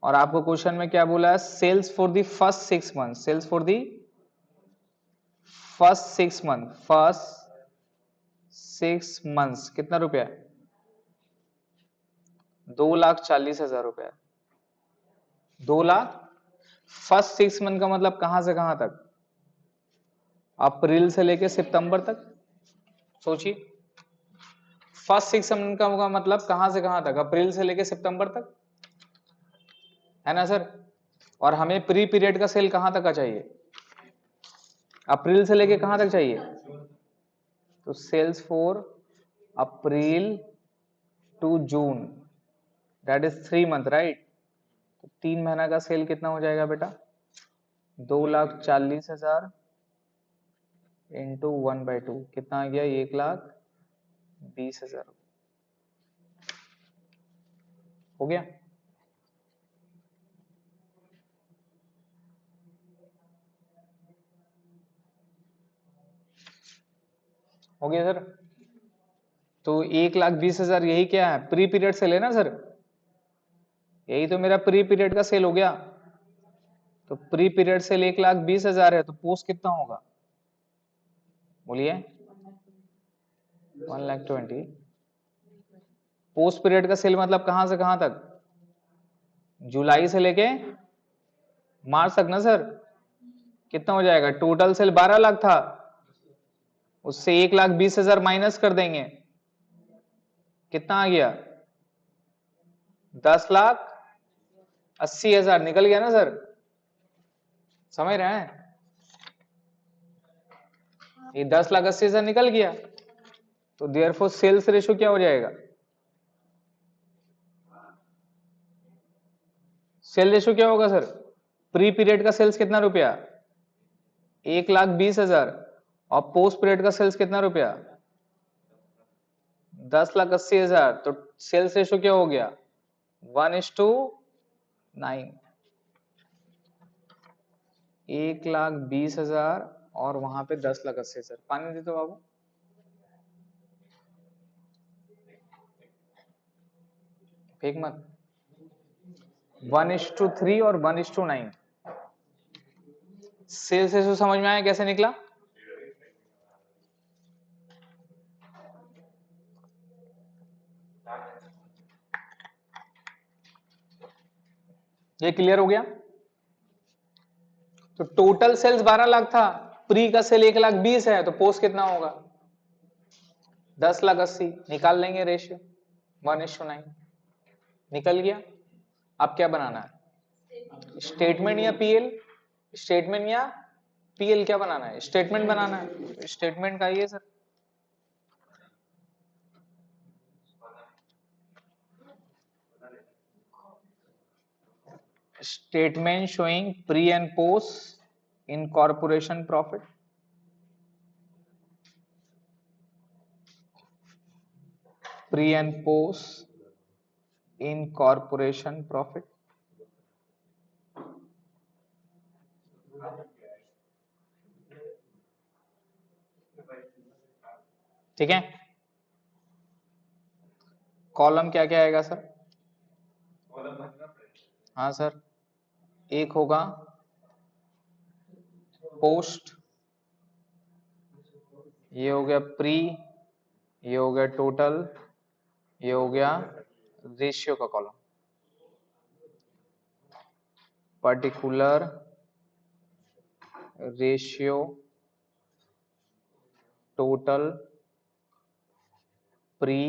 और आपको क्वेश्चन में क्या बोला है? Sales for the first 6 month. Sales for the first 6 month, first 6 months कितना रुपया? 2,40,000 रुपया। 2 लाख। फर्स्ट 6 मंथ का मतलब कहां से कहां तक? अप्रैल से लेके सितंबर तक। सोचिए, फर्स्ट 6 मंथ का मतलब कहां से कहां तक? अप्रैल से लेके सितंबर तक, है ना सर? और हमें प्री पीरियड का सेल कहां तक का चाहिए? अप्रैल से लेके कहां तक चाहिए? तो sales for April to June, that is 3 month, right? तो 3 महीना का सेल कितना हो जाएगा बेटा? 2,40,000 इंटू 1/2 कितना आ गया? 1,20,000 हो गया। हो गया सर। तो 1,20,000 यही क्या है? प्री पीरियड सेल है ना सर? यही तो मेरा प्री पीरियड का सेल हो गया। तो प्री पीरियड सेल 1,20,000 है, तो पोस्ट कितना होगा? बोलिए। 1,20,000। पोस्ट पीरियड का सेल मतलब कहां से कहां तक? जुलाई से लेके मार्च तक ना सर। कितना हो जाएगा? टोटल सेल 12 लाख था, उससे 1,20,000 माइनस कर देंगे, कितना आ गया? 10,80,000 निकल गया ना सर? समझ रहे हैं? ये 10,80,000 निकल गया। तो देयरफॉर सेल्स रेशो क्या हो जाएगा? सेल रेशो क्या होगा सर? प्री पीरियड का सेल्स कितना रुपया? 1,20,000। और पोस्ट पीरियड का सेल्स कितना रुपया? 10,80,000। तो सेल्स रेशो क्या हो गया? 1:9। 1,20,000 और वहां पे 10,80,000 सर। पानी दे दो बाबू। फेंक मत। 1:3 और 1:9। सेल्स रेशो समझ में आया कैसे निकला? ये क्लियर हो गया? तो टोटल सेल्स 12 लाख था, प्री का सेल 1,20,000 है, तो पोस्ट कितना होगा? 10,80,000। निकाल लेंगे रेशियो 1:9। निकल गया। अब क्या बनाना है? स्टेटमेंट या पीएल? स्टेटमेंट या पीएल क्या बनाना है? स्टेटमेंट बनाना है। स्टेटमेंट का ये sir, statement showing pre and post in corporation profit. Pre and post in corporation profit. ठीक है। कॉलम क्या क्या आएगा सर? हाँ सर, एक होगा पोस्ट, ये हो गया प्री, ये हो गया टोटल, ये हो गया रेशियो का column. Particular ratio, total, pre,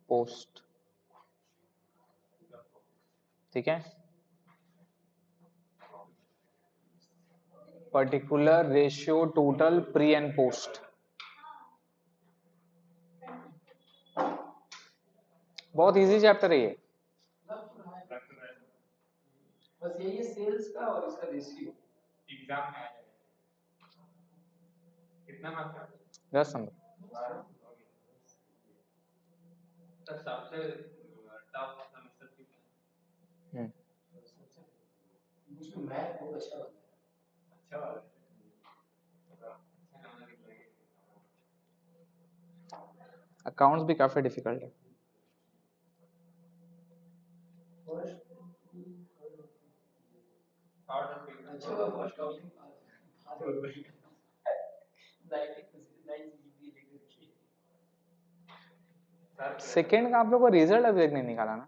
post. ठीक है। Particular ratio, total, pre and post. बहुत इजी चैप्टर है ये। बस यही है सेल्स का और इसका रेशियो। एग्जाम में आ जाएगा। कितना मार्क्स का? 10 नंबर। सबसे टफ सेमेस्टर कितना? उसमें मैथ बहुत अच्छा होता है। अच्छा वाला है। अकाउंट्स भी काफी डिफिकल्ट है। सेकेंड का आप लोग को रिजल्ट अभी तक नहीं निकाला ना?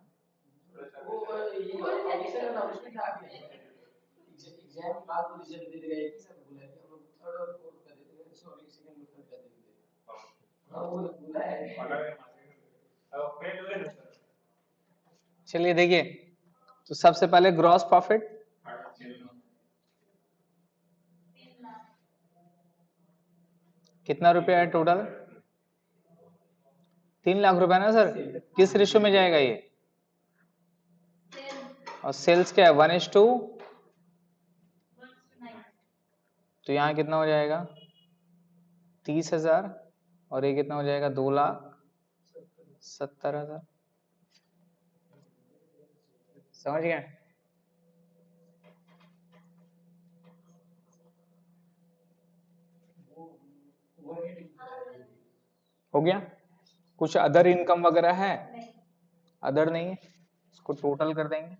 चलिए देखिए, तो सबसे पहले ग्रॉस प्रॉफिट कितना रुपया है टोटल? 3 लाख रुपया ना सर? किस रेशियो में जाएगा ये? और सेल्स क्या है? 1:2। तो यहाँ कितना हो जाएगा? 30,000। और ये कितना हो जाएगा? 2,70,000। समझ गए? हो गया? कुछ अदर इनकम वगैरह है? अदर नहीं है, इसको टोटल कर देंगे।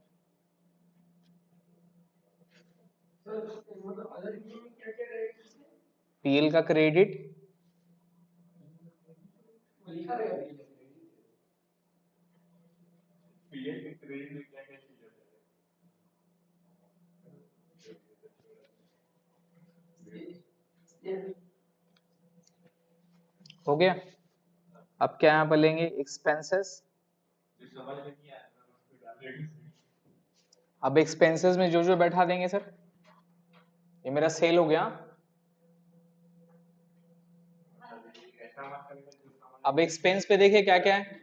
पीएल का क्रेडिट, हो गया। अब क्या यहाँ पर लेंगे? एक्सपेंसेस। अब एक्सपेंसेस में जो जो बैठा देंगे सर, ये मेरा सेल हो गया। अब एक्सपेंस पे देखिए क्या क्या है।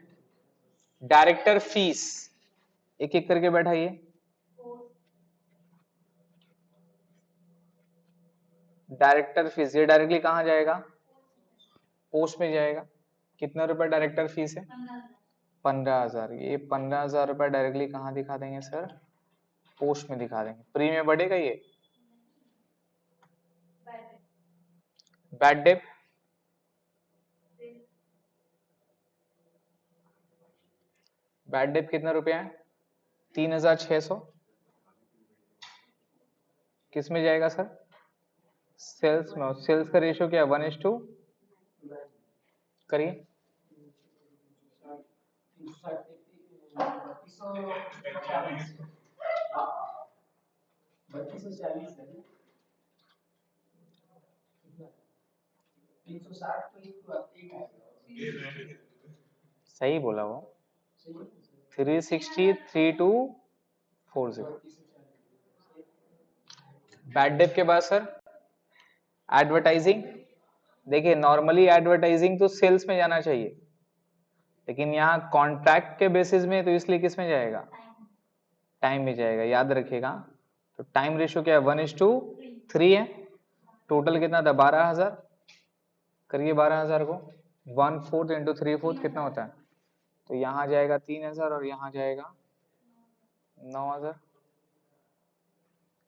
डायरेक्टर फीस, एक एक करके बैठाइए। डायरेक्टर फीस, ये डायरेक्टली कहाँ जाएगा? पोस्ट में जाएगा। कितना रुपए डायरेक्टर फीस है? 15,000। ये 15,000 रुपए डायरेक्टली कहाँ दिखा देंगे सर? पोस्ट में दिखा देंगे। प्री में बढ़ेगा ये? बैड डेप कितना रुपया है? 3600। किस में जाएगा सर? सेल्स में। सेल्स का रेशियो क्या है? 1:2 करिए। सही बोला वो। 360 3240। बैड डेप के बाद सर एडवर्टाइजिंग। देखिए नॉर्मली एडवर्टाइजिंग तो सेल्स में जाना चाहिए, लेकिन यहाँ कॉन्ट्रैक्ट के बेसिस में तो इसलिए किस में जाएगा? टाइम में जाएगा, याद रखिएगा। तो टाइम रेशियो क्या है? 1:3 है। टोटल कितना था? 12,000। करिए 12,000 को 1/4 इंटू 3/4 कितना होता है? तो यहाँ जाएगा 3,000 और यहाँ जाएगा 9,000।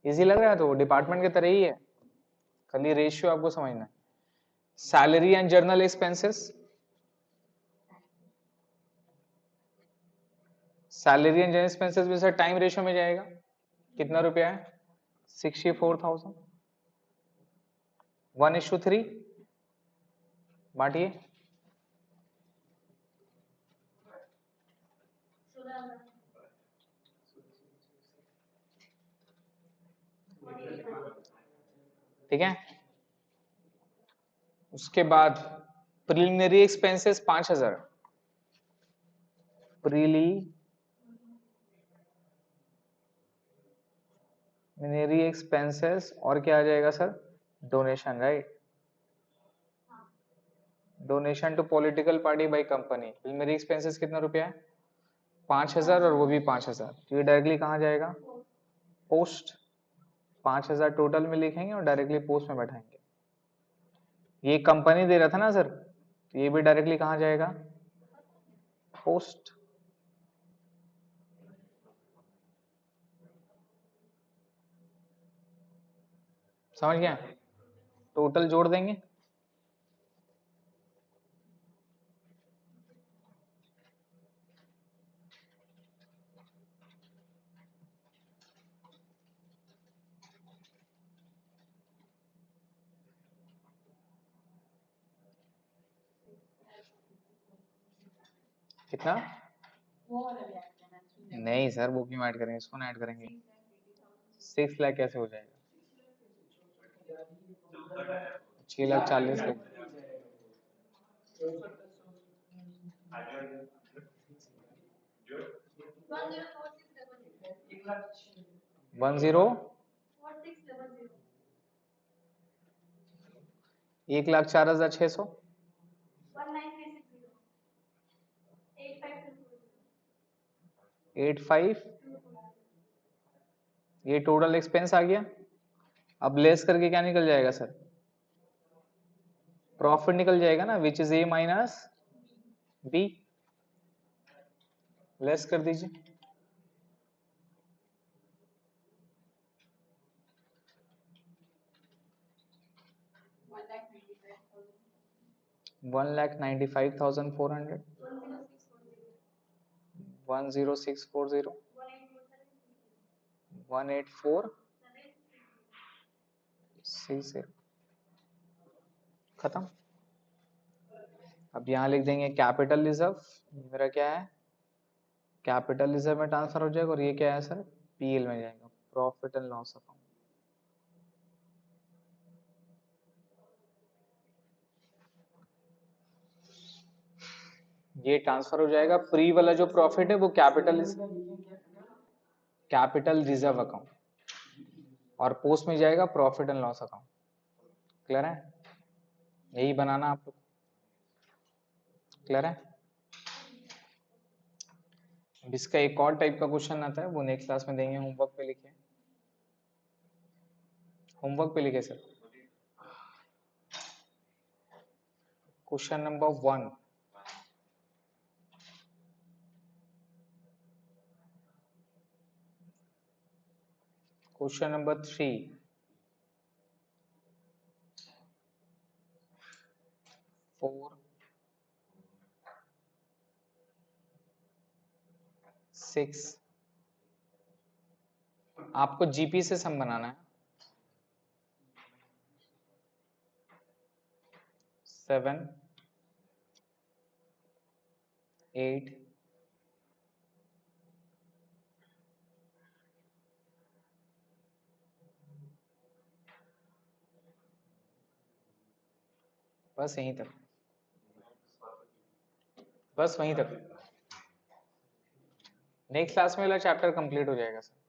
इजी लग रहा है? तो डिपार्टमेंट की तरह ही है, खाली रेशियो आपको समझना है। Salary and journal expenses. Salary and journal expenses भी सर टाइम रेशियो में जाएगा। कितना रुपया है? 64,000। 1:3 बांटिए। ठीक है। उसके बाद प्रिलिमिनरी एक्सपेंसेस 5,000। प्रिलिमिनरी एक्सपेंसेस और क्या आ जाएगा sir? Donation, right? Donation to political party by company. Preliminary expenses कितना रुपया है? 5,000 और वो भी 5,000। तो ये डायरेक्टली कहाँ जाएगा? पोस्ट। 5,000 टोटल में लिखेंगे और डायरेक्टली पोस्ट में बैठाएंगे। ये कंपनी दे रहा था ना सर, तो ये भी डायरेक्टली कहाँ जाएगा? पोस्ट। समझ गया? टोटल जोड़ देंगे। कितना? नहीं सर, वो क्यों ऐड करेंगे? इसको ना ऐड करेंगे। 6 लाख कैसे हो जाएगा? 6,40,00,000। 1,04,600। 85। ये टोटल एक्सपेंस आ गया। अब लेस करके क्या निकल जाएगा सर? प्रॉफिट निकल जाएगा ना, which is A minus B. Less कर दीजिए। 1,95,400। 10640। 18460। खत्म। अब यहां लिख देंगे कैपिटल रिजर्व। मेरा क्या है? कैपिटल रिजर्व में ट्रांसफर हो जाएगा और ये क्या है सर? पीएल में जाएगा, प्रॉफिट एंड लॉस अकाउंट। ये ट्रांसफर हो जाएगा। प्री वाला जो प्रॉफिट है वो कैपिटल रिजर्व अकाउंट, और पोस्ट में जाएगा profit and loss account. Clear है? यही बनाना आप लोग। क्लियर है? अब इसका एक और टाइप का क्वेश्चन आता है, वो नेक्स्ट क्लास में देंगे। होमवर्क पे लिखे। होमवर्क पे लिखे sir. Question number 1। Question number 3। 4 6 आपको जीपी से सम बनाना है 7 8 बस यहीं तक बस वहीं तक नेक्स्ट क्लास में वाला चैप्टर कंप्लीट हो जाएगा सर